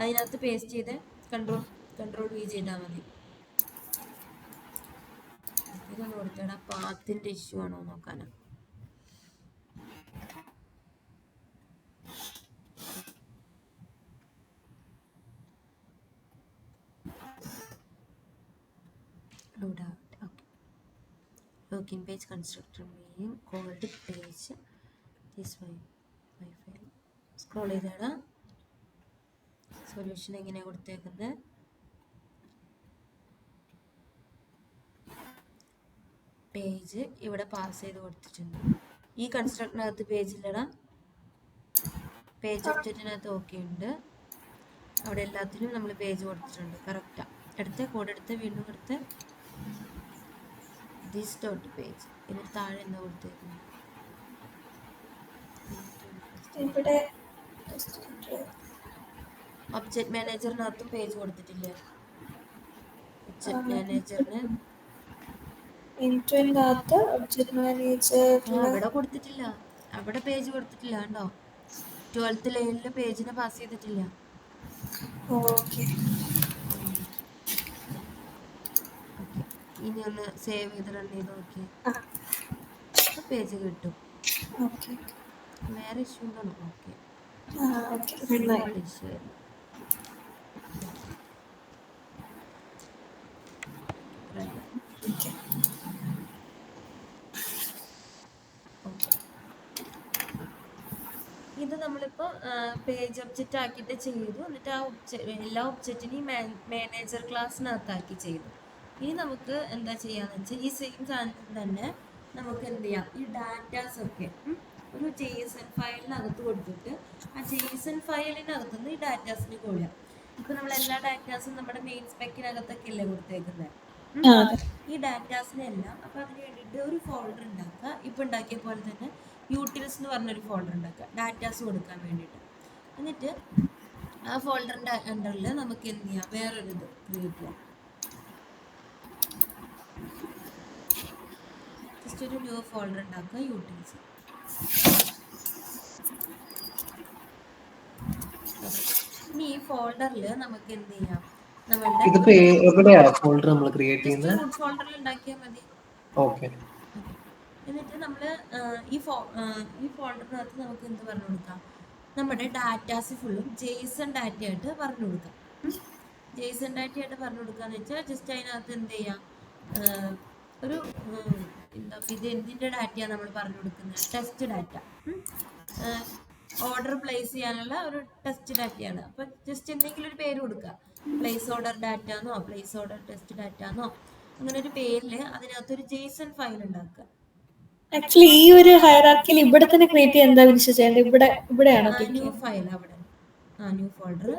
അതിനകത്ത് പേസ്റ്റ് ചെയ്ത് കൺട്രോൾ V ചെയ്താൽ മതി. ഇതൊന്ന് കൊടുത്തേടാ, പാത്തിന്റെ ഇഷ്യൂ ആണോ നോക്കാനാ. Login page constructor being called page this my file. Scroll ചെയ്തേടാ. സൊല്യൂഷൻ എങ്ങനെയാണ് കൊടുത്തേക്കുന്നത്? പേജ് ഇവിടെ പാസ് ചെയ്ത് കൊടുത്തിട്ടുണ്ട്. ഈ കൺസ്ട്രക്റ്റിനകത്ത് പേജ് ഇല്ലടാ. പേജ് ഒബ്ജക്റ്റിനകത്ത് ഓക്കെ ഉണ്ട്. അവിടെ എല്ലാത്തിനും നമ്മൾ പേജ് കൊടുത്തിട്ടുണ്ട്. കറക്റ്റാ. എടുത്ത് കോഡ് എടുത്ത് വീണ്ടും എടുത്ത് ദിസ് ഡോട്ട് പേജ്, എന്നിട്ട് താഴെ എന്താ കൊടുത്തേക്കുന്നത്? ഒബ്ജക്ട് മാനേജറിനകത്തും പേജ് കൊടുത്തിട്ടില്ലേ? ഒബ്ജക്ട് മാനേജറിന് ഒബ്ജക്ട് മാനേജർ അവിടെ കൊടുത്തിട്ടില്ല, അവിടെ പേജ് കൊടുത്തിട്ടില്ല. കണ്ടോ? 12th ലൈനിൽ പേജിനെ പാസ് ചെയ്തിട്ടില്ല. ഓക്കെ. ഓക്കെ, ഇനി ഒന്ന് സേവ് ചെയ്ത് റൺ ചെയ്ത് നോക്കി. പേജ് കിട്ടും. ഓക്കെ. വേറെ ഇഷ്യൂ ഉണ്ടോ? Okay, okay. സിമ്പിൾ ഇഷ്യൂ ആയിരുന്നു. ഓക്കെ. ഓക്കെ, ഇത് നമ്മളിപ്പോൾ പേജ് ഒബ്ജക്റ്റ് ആക്കിയിട്ട് ചെയ്തു. എന്നിട്ട് ആ എല്ലാ ഒബ്ജക്റ്റിനെയും മാനേജർ ക്ലാസ്സിനകത്താക്കി ചെയ്തു. ഇനി നമുക്ക് എന്താ ചെയ്യാന്ന് വെച്ചാൽ ഈ സെയിം സാധനം തന്നെ നമുക്ക് എന്ത് ചെയ്യാം, ഈ ഡാറ്റാസ് ഒക്കെ ഒരു JSON ഫയലിനകത്ത് കൊടുത്തിട്ട് ആ JSON ഫയലിനകത്തുനിന്ന് ഈ ഡാറ്റാസിന് കൊള്ളുക. ഇപ്പൊ നമ്മൾ എല്ലാ ഡാറ്റാസും നമ്മുടെ മെയിൻ സ്പെക്കിനകത്തൊക്കെ അല്ലേ കൊടുത്തേക്കുന്നത്. ഈ ഡാറ്റാസിനെല്ലാം അപ്പൊ അതിന് വേണ്ടിയിട്ട് ഒരു ഫോൾഡർ ഉണ്ടാക്കുക. ഇപ്പൊ ഉണ്ടാക്കിയ പോലെ തന്നെ യൂട്ടിൽസ് എന്ന് പറഞ്ഞൊരു ഫോൾഡർ ഉണ്ടാക്കുക ഡാറ്റാസ് കൊടുക്കാൻ വേണ്ടിയിട്ട്. എന്നിട്ട് ആ ഫോൾഡറിന്റെ അണ്ടറിൽ നമുക്ക് എന്ത് ചെയ്യാം, വേറൊരു ഇത് ക്രിയേറ്റ് ചെയ്യാം. ജസ്റ്റ് ഒരു ന്യൂ ഫോൾഡർ ഉണ്ടാക്കുക, യൂട്ടിൽസ്. ഇനി ഈ ഫോൾഡറിൽ നമുക്ക് എന്ത് ചെയ്യാം, നമ്മളുടെ ഇതിപ്പോ എവിടെയാ ഫോൾഡർ നമ്മൾ ക്രിയേറ്റ് ജസ്റ്റ് ചെയ്യുന്നത്? റൂട്ട് ഫോൾഡറിൽ ഉണ്ടാക്കിയാൽ മതി. ഓക്കെ. എന്നിട്ട് നമ്മൾ ഈ ഫോൾഡറിനകത്ത് നമുക്ക് എന്ത് പറഞ്ഞു കൊടുക്കാം, നമ്മുടെ ഡാറ്റാസ് ഫുള്ളും JSON ഡാറ്റ ആയിട്ട് പറഞ്ഞു കൊടുക്കാം. JSON ഡാറ്റ ആയിട്ട് പറഞ്ഞു കൊടുക്കാന്ന് വെച്ചാൽ ജസ്റ്റ് അതിനകത്ത് എന്ത് ചെയ്യാം, ഒരു എന്താ ഇത് എന്തിൻ്റെ ഡാറ്റയാണ് നമ്മൾ പറഞ്ഞു കൊടുക്കുന്നത്, ടെസ്റ്റ് ഡാറ്റ. ഓർഡർ പ്ലേസ് ചെയ്യാനുള്ള ഒരു ടെസ്റ്റ് ഡാറ്റയാണ്. അപ്പൊ ജസ്റ്റ് എന്തെങ്കിലും ഒരു പേര് കൊടുക്കുക. പ്ലേസ് ഓർഡർ ഡാറ്റ എന്നോ പ്ലേസ് ഓർഡർ ടെസ്റ്റ് ഡാറ്റ എന്നോ അങ്ങനെ ഒരു പേരില് അതിനകത്തൊരു JSON ഫയൽ ഉണ്ടാക്കുക. ആക്ച്വലി ഈ ഒരു ഹയറാർക്കിയിൽ ഇവിടെ തന്നെ ക്രിയേറ്റ് ചെയ്യാൻ എന്താ വിളിച്ചു ചെയ്യേണ്ടത്? ഇവിടെയാണോ? ന്യൂ ഫയൽ അവിടെ, ന്യൂ ഫോൾഡർ,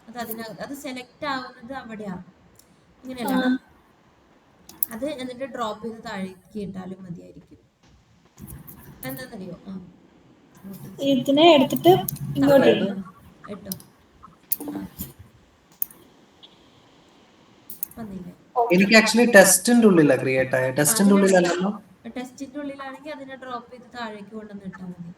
അത് അതിനകത്ത് അത് സെലക്ട് ആവുന്നത് അവിടെയാണ്. ഇങ്ങനെയല്ല, അത് എന്നിട്ട് ഡ്രോപ്പ് ചെയ്ത് താഴേക്ക് ഇട്ടാലും മതിയായിരിക്കും. എന്താണെന്നറിയോ, ഇതിനെ എടുത്തിട്ട് ഇങ്ങോട്ട് ഇട്ടോ. വന്നില്ലേ? എനിക്ക് ആക്ച്വലി ടെസ്റ്റിന്റെ ഉള്ളിലാണ് ക്രിയേറ്റ് ആയ. ടെസ്റ്റിന്റെ ഉള്ളിലല്ലോ. ടെസ്റ്റിന്റെ ഉള്ളിലാണെങ്കിൽ അതിനെ ഡ്രോപ്പ് ചെയ്ത് താഴേക്ക് കൊണ്ടുവന്ന് ഇട്ടാൽ മതി.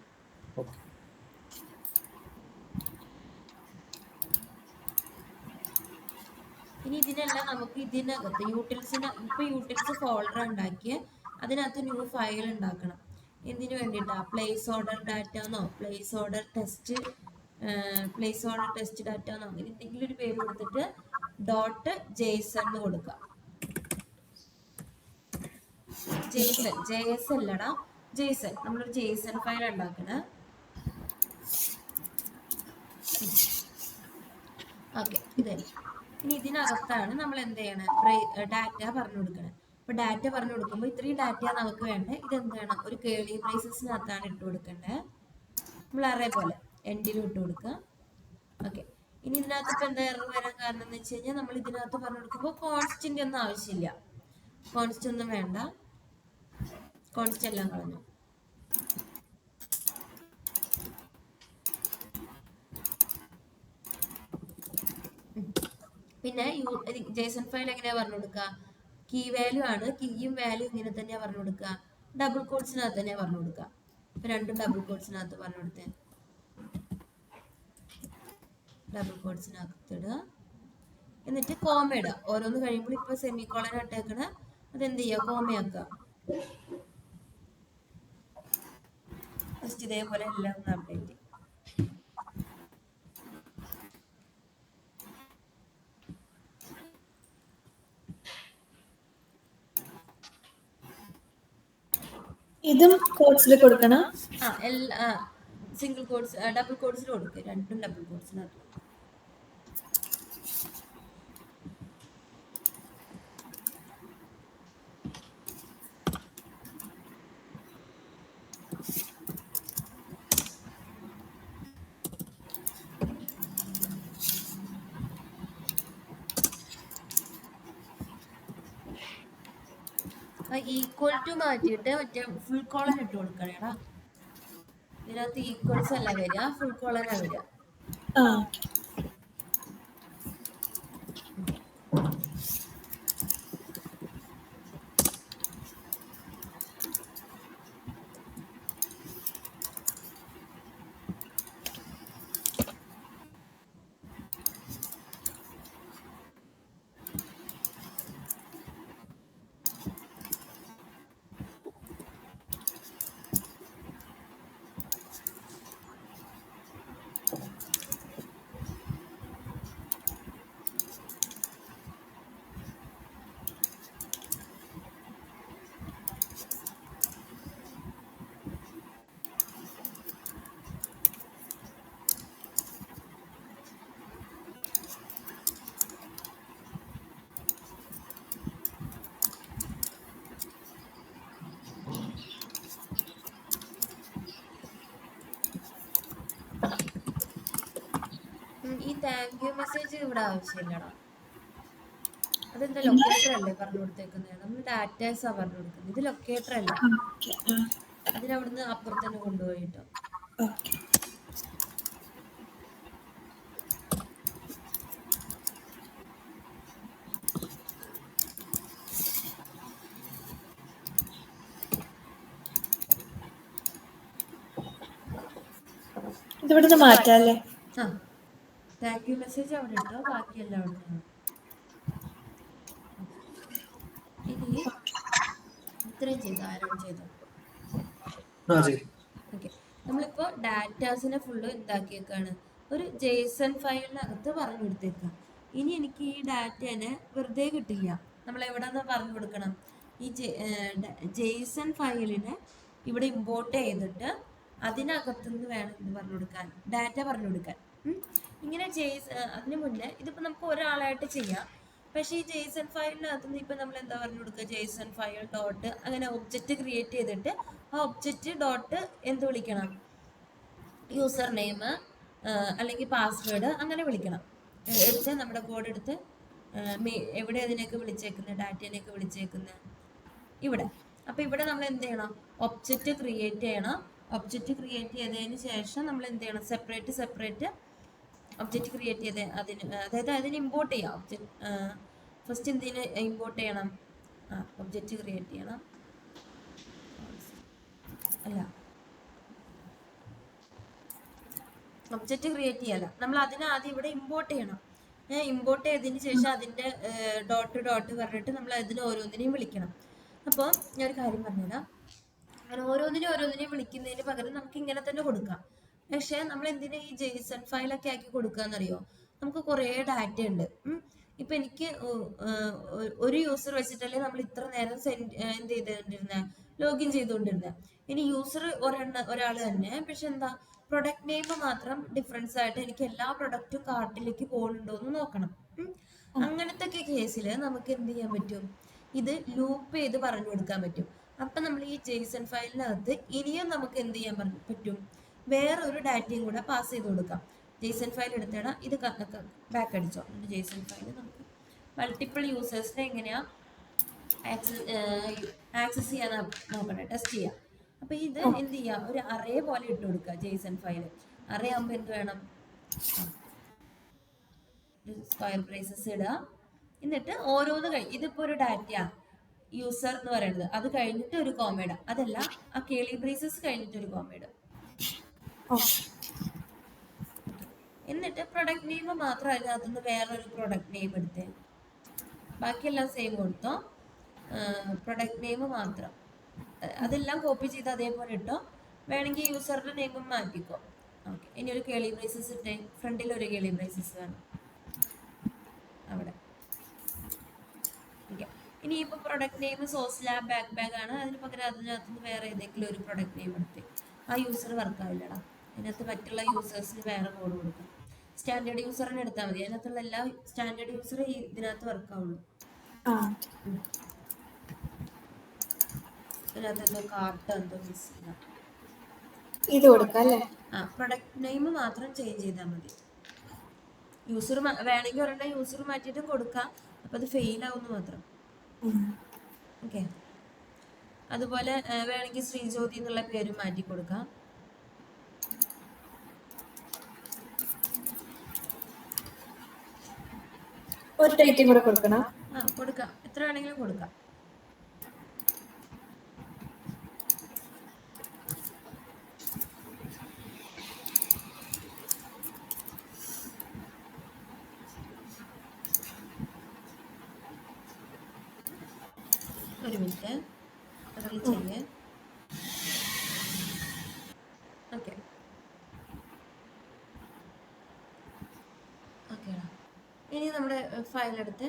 ഇനി ഇതിനെല്ലാം നമുക്ക് ഇതിനകത്ത് യൂട്ടിൽസ് ഫോൾഡർ ഉണ്ടാക്കിയ അതിനകത്ത് ന്യൂ ഫയൽ ഉണ്ടാക്കണം. എന്തിനു വേണ്ടിയിട്ടാ, പ്ലേസ് ഓർഡർ ഡാറ്റ എന്നോ പ്ലേസ് ഓർഡർ ടെസ്റ്റ് ഡാറ്റ എന്നോ അങ്ങനെ എന്തെങ്കിലും ഒരു പേര് കൊടുത്തിട്ട് .json എന്ന് കൊടുക്കുക. JS അല്ലടാ, JSON. നമ്മളൊരു JSON ഫയൽ ഉണ്ടാക്കണേ. ഓക്കെ, ഇതേ. ഇനി ഇതിനകത്താണ് നമ്മൾ എന്ത് ചെയ്യണേ, ഡാറ്റ പറഞ്ഞു കൊടുക്കണേ. അപ്പൊ ഡാറ്റ പറഞ്ഞു കൊടുക്കുമ്പോൾ ഇത്രയും ഡാറ്റ നമുക്ക് വേണ്ടേ. ഇതെന്ത് വേണം, ഒരു കേളി ബ്രേസസിനകത്താണ് ഇട്ട് കൊടുക്കണ്ടേ. നമ്മൾ അറേ പോലെ എൻഡിലും ഇട്ട് കൊടുക്കുക. ഓക്കെ, ഇനി ഇതിനകത്ത് ഇപ്പൊ എന്താ എറർ വരാൻ കാരണം എന്ന് വെച്ച് കഴിഞ്ഞാൽ നമ്മൾ ഇതിനകത്ത് പറഞ്ഞു കൊടുക്കുമ്പോൾ കോൺസ്റ്റന്റ് ഒന്നും ആവശ്യമില്ല. കോൺസ്റ്റ് ഒന്നും വേണ്ട, കോൺസ്റ്റ് എല്ലാം കളഞ്ഞു. പിന്നെ JSON ഫയൽ എങ്ങനെയാ പറഞ്ഞു കൊടുക്കുക, കീ വാല്യൂ ആണ്, കീയും വാല്യൂ ഇങ്ങനെ തന്നെയാ പറഞ്ഞു കൊടുക്കുക. ഡബിൾ കോഡ്സിനകത്ത് തന്നെയാ പറഞ്ഞു കൊടുക്കുക. ഇപ്പൊ രണ്ടും ഡബിൾ കോഡ്സിനകത്ത് പറഞ്ഞു കൊടുത്തേ. ഡബിൾ കോഡ്സിനകത്ത് ഇടുക, എന്നിട്ട് കോമ ഇടുക. ഓരോന്ന് കഴിയുമ്പോൾ ഇപ്പൊ സെമി കോളൻ ഇട്ടേക്കണ അതെന്ത് ചെയ്യുക, കോമയാക്കുക. ജസ്റ്റ് ഇതേപോലെ എല്ലാം ഒന്ന് അപ്ഡേറ്റ് ചെയ്യും. ഇതും കോഡ്സിൽ കൊടുക്കണം. സിംഗിൾ കോഡ്സ് ഡബിൾ കോഡ്സിൽ കൊടുക്കുക, രണ്ടും ഡബിൾ കോഡ്സിനകത്ത്. ഈക്വൽ ടു മാറ്റിയിട്ട് മറ്റേ ഫുൾ കോളൻ ഇട്ട് കൊടുക്കണേടാ. ഇതിനകത്ത് ഈക്വൽസ് അല്ല വരിക, ഫുൾ കോളനാ വരിക. മെസ്സേജ് ഇവിടെ ആവശ്യമില്ലടാ. അതെന്താ ലൊക്കേറ്റർ അല്ലേ പറഞ്ഞു കൊടുത്തേക്കുന്നത്? നമ്മൾ ഡാറ്റാസാ പറഞ്ഞു കൊടുക്കുന്നത്. ഇത് ലൊക്കേറ്റർ അല്ല. ഓക്കെ അതിനവിടുന്ന് അപ്പുറത്ത് തന്നെ കൊണ്ടുപോയിട്ടോ. ഓക്കെ. ഇതിവിടുന്ന് മാറ്റാല്ലേ? ആ, താങ്ക് യു മെസ്സേജ് അവിടെ ഇട്ടോ, ബാക്കിയെല്ലാം അവിടെ നിന്ന്. ഇനി ഇത്രയും ചെയ്തു, ആരാണ് ചെയ്തത്? ഓക്കെ, നമ്മളിപ്പോൾ ഡാറ്റാസിനെ ഫുള്ള് എന്താക്കിയേക്കാണ്, ഒരു ജേസൺ ഫയലിനകത്ത് പറഞ്ഞു കൊടുത്തേക്കാം. ഇനി എനിക്ക് ഈ ഡാറ്റേനെ വെറുതെ കിട്ടില്ല. നമ്മൾ എവിടെ നിന്ന് പറഞ്ഞു കൊടുക്കണം? ഈ ജേസൺ ഫയലിനെ ഇവിടെ ഇമ്പോർട്ട് ചെയ്തിട്ട് അതിനകത്തുനിന്ന് വേണം ഇത് പറഞ്ഞു കൊടുക്കാൻ, ഡാറ്റ പറഞ്ഞു കൊടുക്കാൻ. ഇങ്ങനെ അതിന് മുന്നേ ഇതിപ്പോൾ നമുക്ക് ഒരാളായിട്ട് ചെയ്യാം. പക്ഷേ ഈ ജേസൺ ഫയലിനകത്ത് നിന്ന് ഇപ്പം നമ്മൾ എന്താ പറഞ്ഞു കൊടുക്കുക? ജേസൺ ഫയൽ ഡോട്ട് അങ്ങനെ ഒബ്ജക്റ്റ് ക്രിയേറ്റ് ചെയ്തിട്ട് ആ ഒബ്ജക്റ്റ് ഡോട്ട് എന്ത് വിളിക്കണം? യൂസർ നെയിം അല്ലെങ്കിൽ പാസ്വേഡ് അങ്ങനെ വിളിക്കണം. എടുത്ത് നമ്മുടെ കോഡ് എടുത്ത് എവിടെ അതിനെയൊക്കെ വിളിച്ചേക്കുന്നത്? ഡാറ്റേനെയൊക്കെ വിളിച്ചേക്കുന്നത് ഇവിടെ. അപ്പോൾ ഇവിടെ നമ്മൾ എന്ത് ചെയ്യണം? ഒബ്ജക്റ്റ് ക്രിയേറ്റ് ചെയ്യണം. ഒബ്ജക്റ്റ് ക്രിയേറ്റ് ചെയ്തതിന് ശേഷം നമ്മൾ എന്ത് ചെയ്യണം? സെപ്പറേറ്റ് ഒബ്ജക്റ്റ് ക്രിയേറ്റ് ചെയ്ത് അതിന് ഇമ്പോർട്ട് ചെയ്യാം. ഫസ്റ്റ് എന്തിന് ഇമ്പോർട്ട് ചെയ്യണം? ഒബ്ജക്റ്റ് ക്രിയേറ്റ് ചെയ്യണം. അല്ല, ഒബ്ജക്റ്റ് ക്രിയേറ്റ് ചെയ്യല്ല, നമ്മൾ അതിനെ ആദ്യം ഇവിടെ ഇമ്പോർട്ട് ചെയ്യണം. ഇമ്പോർട്ട് ചെയ്തതിന് ശേഷം അതിൻ്റെ ഡോട്ട് പറഞ്ഞിട്ട് നമ്മൾ അതിന് ഓരോന്നിനെയും വിളിക്കണം. അപ്പോൾ ഞാനൊരു കാര്യം പറഞ്ഞുതരാം. അങ്ങനെ ഓരോന്നിനെയും വിളിക്കുന്നതിന് പകരം നമുക്ക് ഇങ്ങനെ തന്നെ കൊടുക്കാം. പക്ഷേ നമ്മൾ എന്തിനാ ഈ ജേസൺ ഫയലൊക്കെ ആക്കി കൊടുക്കാന്നറിയോ? നമുക്ക് കുറേ ഡാറ്റ ഉണ്ട്. ഇപ്പം എനിക്ക് ഒരു യൂസർ വെച്ചിട്ടല്ലേ നമ്മൾ ഇത്ര നേരം എന്ത് ചെയ്തുകൊണ്ടിരുന്നത്? ലോഗിൻ ചെയ്തുകൊണ്ടിരുന്നത്. ഇനി യൂസർ ഒരാൾ തന്നെ, പക്ഷെ എന്താ പ്രൊഡക്റ്റ് നെയിം മാത്രം ഡിഫറൻസ് ആയിട്ട് എനിക്ക് എല്ലാ പ്രൊഡക്റ്റും കാർട്ടിലേക്ക് പോകുന്നുണ്ടോ എന്ന് നോക്കണം. അങ്ങനത്തെ കേസിൽ നമുക്ക് എന്ത് ചെയ്യാൻ പറ്റും? ഇത് ലൂപ്പ് ചെയ്ത് പറഞ്ഞു കൊടുക്കാൻ പറ്റും. അപ്പം നമ്മൾ ഈ ജേസൺ ഫയലിനകത്ത് ഇനിയും നമുക്ക് എന്ത് ചെയ്യാൻ പറ്റും? വേറൊരു ഡാറ്റയും കൂടെ പാസ് ചെയ്ത് കൊടുക്കാം. ജേസൺ ഫയൽ എടുത്തിടാം, ഇത് ബാക്ക് അടിച്ചോ. ജേസൺ ഫയൽ നമുക്ക് മൾട്ടിപ്പിൾ യൂസേഴ്സിനെ എങ്ങനെയാണ് ആക്സസ് ചെയ്യാൻ നോക്കണേ, ടെസ്റ്റ് ചെയ്യാം. അപ്പോൾ ഇത് എന്ത് ചെയ്യുക? ഒരു അറേ പോലെ ഇട്ട് കൊടുക്കുക ജേസൺ ഫയൽ. അറേ ആകുമ്പോൾ എന്ത് വേണം? സ്ക്വയർ ബ്രേസസ് ഇടുക. എന്നിട്ട് ഓരോന്ന് ഇതിപ്പോൾ ഒരു ഡാറ്റയാണ് യൂസർ എന്ന് പറയുന്നത്. അത് കഴിഞ്ഞിട്ട് ഒരു കോമയിടുക. അതല്ല, ആ കേളി ബ്രേസസ് കഴിഞ്ഞിട്ട് ഒരു കോമയിടുക. എന്നിട്ട് പ്രൊഡക്റ്റ് നെയിം മാത്രം അതിനകത്തുനിന്ന് വേറൊരു പ്രൊഡക്റ്റ് നെയിം എടുത്തേ. ബാക്കിയെല്ലാം സെയിം കൊടുത്തോ. പ്രൊഡക്റ്റ് നെയിം മാത്രം അതെല്ലാം കോപ്പി ചെയ്ത് അതേപോലെ ഇട്ടോ. വേണമെങ്കിൽ യൂസറുടെ നെയിമും മാറ്റിക്കോ. ഓക്കെ, ഇനി ഒരു കേളി ബ്രേസസ് ഇട്ടേ. ഫ്രണ്ടിൽ ഒരു കേളി ബ്രേസസ് വേണം അവിടെ. ഓക്കെ, ഇനി ഇപ്പോൾ product name sauce lab back ആണ്. അതിന് പകരം അതിനകത്തുനിന്ന് വേറെ ഏതെങ്കിലും ഒരു പ്രൊഡക്റ്റ് നെയിം എടുത്തേ. ആ യൂസർ വർക്കാവില്ലടാ. അതിനകത്ത് മറ്റുള്ള യൂസേഴ്സിന് വേറെ കോഡ് കൊടുക്കും. സ്റ്റാൻഡേർഡ് യൂസറിന് എടുത്താൽ മതി. അതിനകത്തുള്ള എല്ലാ സ്റ്റാൻഡേർഡ് യൂസർ ഇതിനകത്ത് വർക്കാവുള്ളൂ. ഇതിനകത്ത് എന്തോ കാർട്ട് എന്തോ മിസ് ചെയ്യാം. ഇത് കൊടുക്കാം അല്ലേ? പ്രൊഡക്റ്റ് നെയിം മാത്രം ചേഞ്ച് ചെയ്താൽ മതി. യൂസർ വേണമെങ്കിൽ ഒരെണ്ണം യൂസർ മാറ്റിയിട്ടും കൊടുക്കാം. അപ്പം അത് ഫെയിൽ ആവുമെന്ന് മാത്രം. ഓക്കെ, അതുപോലെ വേണമെങ്കിൽ ശ്രീജ്യോതി എന്നുള്ള പേര് മാറ്റി കൊടുക്കാം. ഒരു ഡേറ്റും കൂടെ കൊടുക്കണം. കൊടുക്കാം, എത്ര വേണമെങ്കിലും കൊടുക്കാം. ഒരു മിനിറ്റ്, അതൊന്ന് ചെയ്യേ. ഓക്കെ ഓക്കേടാ. ഇനി നമ്മുടെ ഫയലെടുത്ത്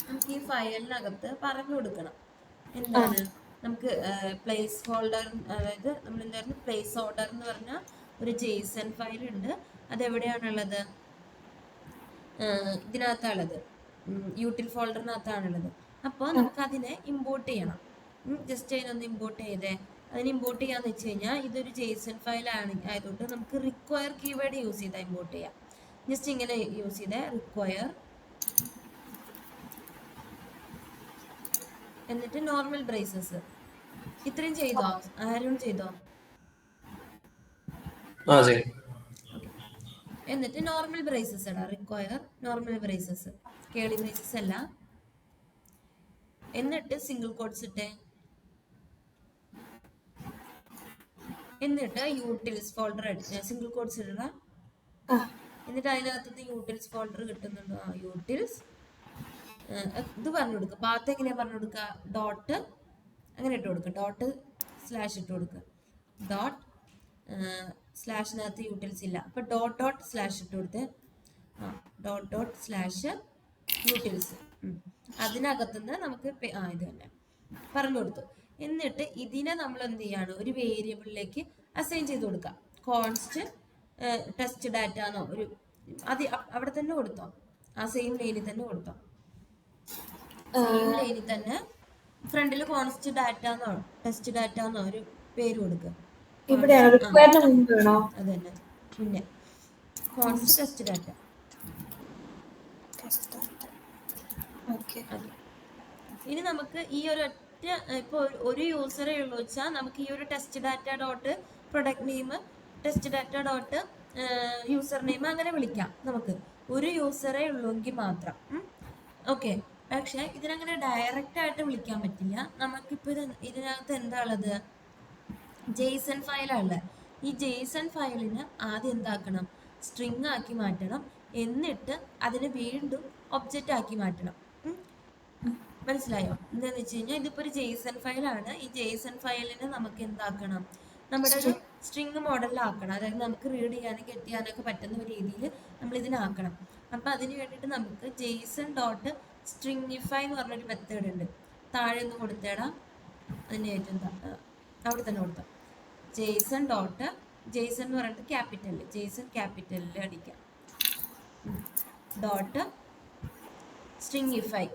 നമുക്ക് ഈ ഫയലിനകത്ത് പറഞ്ഞു കൊടുക്കണം എന്താണ്. നമുക്ക് പ്ലേസ് ഹോൾഡർ, അതായത് നമ്മൾ എന്തായിരുന്നു പ്ലേസ് ഓർഡർ എന്ന് പറഞ്ഞാൽ ഒരു ജേസൺ ഫയൽ ഉണ്ട്. അതെവിടെയാണുള്ളത്? ഇതിനകത്താണുള്ളത്, യൂട്ടിൽ ഫോൾഡറിനകത്താണുള്ളത്. അപ്പോൾ നമുക്ക് അതിനെ ഇമ്പോർട്ട് ചെയ്യണം. ജസ്റ്റ് അതിനൊന്ന് ഇമ്പോർട്ട് ചെയ്തേ. അതിന് ഇമ്പോർട്ട് ചെയ്യാന്ന് വെച്ച് കഴിഞ്ഞാൽ ഇതൊരു ജേസൺ ഫയൽ ആയതുകൊണ്ട് നമുക്ക് റിക്വയർ കീവേഡ് യൂസ് ചെയ്താൽ ഇമ്പോർട്ട് ചെയ്യാം. ജസ്റ്റ് ഇങ്ങനെ യൂസ് ചെയ്തേ, റിക്വയർ, എന്നിട്ട് നോർമൽ ബ്രേസസ്. ഇത്രയും ചെയ്തോ? ആരും ചെയ്തോ? ഓക്കെ. എന്നിട്ട് നോർമൽ ബ്രേസസ് ഇടാം, റിക്വയർ നോർമൽ ബ്രേസസ്, കേളി ബ്രേസസ് അല്ല. എന്നിട്ട് സിംഗിൾ കോട്ട്സ് ഇട്ടേ. എന്നിട്ട് യൂട്ടിൽസ് ഫോൾഡർ സിംഗിൾ കോട്ട്സ് ഇടണ. എന്നിട്ട് അതിനകത്തുനിന്ന് യൂട്ടിൽസ് ഫോൾഡർ കിട്ടുന്നുണ്ടോ? യൂട്ടിൽസ് ഇത് പറഞ്ഞു കൊടുക്കുക. പാത്ത് എങ്ങനെയാ പറഞ്ഞു കൊടുക്കുക? ഡോട്ട് അങ്ങനെ ഇട്ട് കൊടുക്കുക, ഡോട്ട് സ്ലാഷ് ഇട്ട് കൊടുക്കുക. ഡോട്ട് സ്ലാഷിനകത്ത് യൂട്ടിൽസ് ഇല്ല, അപ്പൊ ഡോട്ട് ഡോട്ട് സ്ലാഷ് ഇട്ട് കൊടുത്ത്. Dot dot slash utils. അതിനകത്തുനിന്ന് നമുക്ക് ഇത് തന്നെ പറഞ്ഞു കൊടുത്തു. എന്നിട്ട് ഇതിനെ നമ്മൾ എന്ത് ചെയ്യാണ്? ഒരു വേരിയബിളിലേക്ക് അസൈൻ ചെയ്ത് കൊടുക്കാം. കോൺസ്റ്റ് ടെസ്റ്റ് ഡാറ്റ എന്നോ ഒരു അത് അവിടെ തന്നെ കൊടുത്തോ, ആ സെയിം ലൈനിൽ തന്നെ കൊടുത്തോ. സെയിം ലൈനിൽ തന്നെ ഫ്രണ്ടിൽ കോൺസ്റ്റ് ഡാറ്റ എന്നോ ടെസ്റ്റ് ഡാറ്റ എന്നോ ഒരു പേര് കൊടുക്കുക. അത് തന്നെ പിന്നെ കോൺസ്റ്റ് ടെസ്റ്റ് ഡാറ്റ. ഇനി നമുക്ക് ഈ ഒരു ഒറ്റ ഇപ്പോൾ ഒരു യൂസറേ ഉള്ളൂ വെച്ചാൽ നമുക്ക് ഈ ഒരു test data dot product name, test data dot user name അങ്ങനെ വിളിക്കാം. നമുക്ക് ഒരു യൂസറേ ഉള്ളൂവെങ്കിൽ മാത്രം. ഓക്കെ. പക്ഷെ ഇതിനങ്ങനെ ഡയറക്റ്റ് ആയിട്ട് വിളിക്കാൻ പറ്റില്ല. നമുക്കിപ്പോൾ ഇതിനകത്ത് എന്താ ഉള്ളത്? ജെയ്സൺ ഫയലാണ്. ഈ ജെയ്സൺ ഫയലിന് ആദ്യം എന്താക്കണം? സ്ട്രിങ് ആക്കി മാറ്റണം. എന്നിട്ട് അതിനെ വീണ്ടും ഒബ്ജക്റ്റ് ആക്കി മാറ്റണം. മനസ്സിലായോ? എന്താന്ന് വെച്ച് കഴിഞ്ഞാൽ ഇതിപ്പോ ഒരു ജെയ്സൺ ഫയലാണ്. ഈ ജെയ്സൺ ഫയലിനെ നമുക്ക് എന്താക്കണം? നമ്മുടെ ഒരു സ്ട്രിങ് മോഡലിലാക്കണം. അതായത് നമുക്ക് റീഡ് ചെയ്യാനും ഗെറ്റ് ചെയ്യാനൊക്കെ പറ്റുന്ന രീതിയിൽ നമ്മൾ ഇതിനാക്കണം. അപ്പൊ അതിന് വേണ്ടിയിട്ട് നമുക്ക് ജെയ്സൺ ഡോട്ട് സ്ട്രിങ്ങിഫൈ എന്ന് പറഞ്ഞൊരു മെത്തേഡ് ഉണ്ട്. താഴെ ഒന്ന് കൊടുത്തേടാ, അതിൻ്റെ ഏറ്റവും അവിടെ തന്നെ കൊടുത്താൽ ജെയ്സൺ ഡോട്ട്, ജെയ്സൺ എന്ന് പറഞ്ഞിട്ട് ക്യാപിറ്റലിൽ, ജെയ്സൺ ക്യാപിറ്റലിൽ അടിക്കാം. ഡോട്ട് സ്ട്രിങ്ങിഫൈ.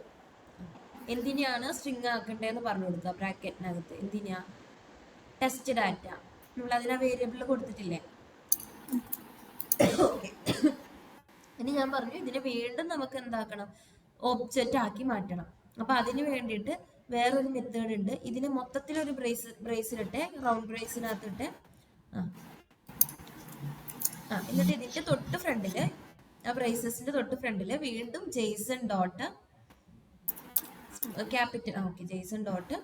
എന്തിനാണ് സ്ട്രിങ് ആക്കണ്ടേന്ന് പറഞ്ഞു കൊടുക്കുക ബ്രാക്കറ്റിനകത്ത്. എന്തിനാ? Test data. നമ്മൾ അതിനാ വേരിയബിൾ കൊടുത്തിട്ടില്ലേ? ഇനി ഞാൻ പറഞ്ഞു ഇതിനെ വീണ്ടും നമുക്ക് എന്താക്കണം? ഒബ്ജക്റ്റ് ആക്കി മാറ്റണം. അപ്പൊ അതിന് വേണ്ടിയിട്ട് വേറൊരു മെത്തേഡ് ഉണ്ട്. ഇതിന് മൊത്തത്തിലൊരു ബ്രേസിലിട്ട്, റൗണ്ട് ബ്രേസിനകത്തിട്ട് എന്നിട്ട് ഇതിന്റെ തൊട്ട് ഫ്രണ്ടില്, ആ ബ്രേസസിന്റെ തൊട്ട് ഫ്രണ്ടില് വീണ്ടും JSON dot capital, okay, JSON dot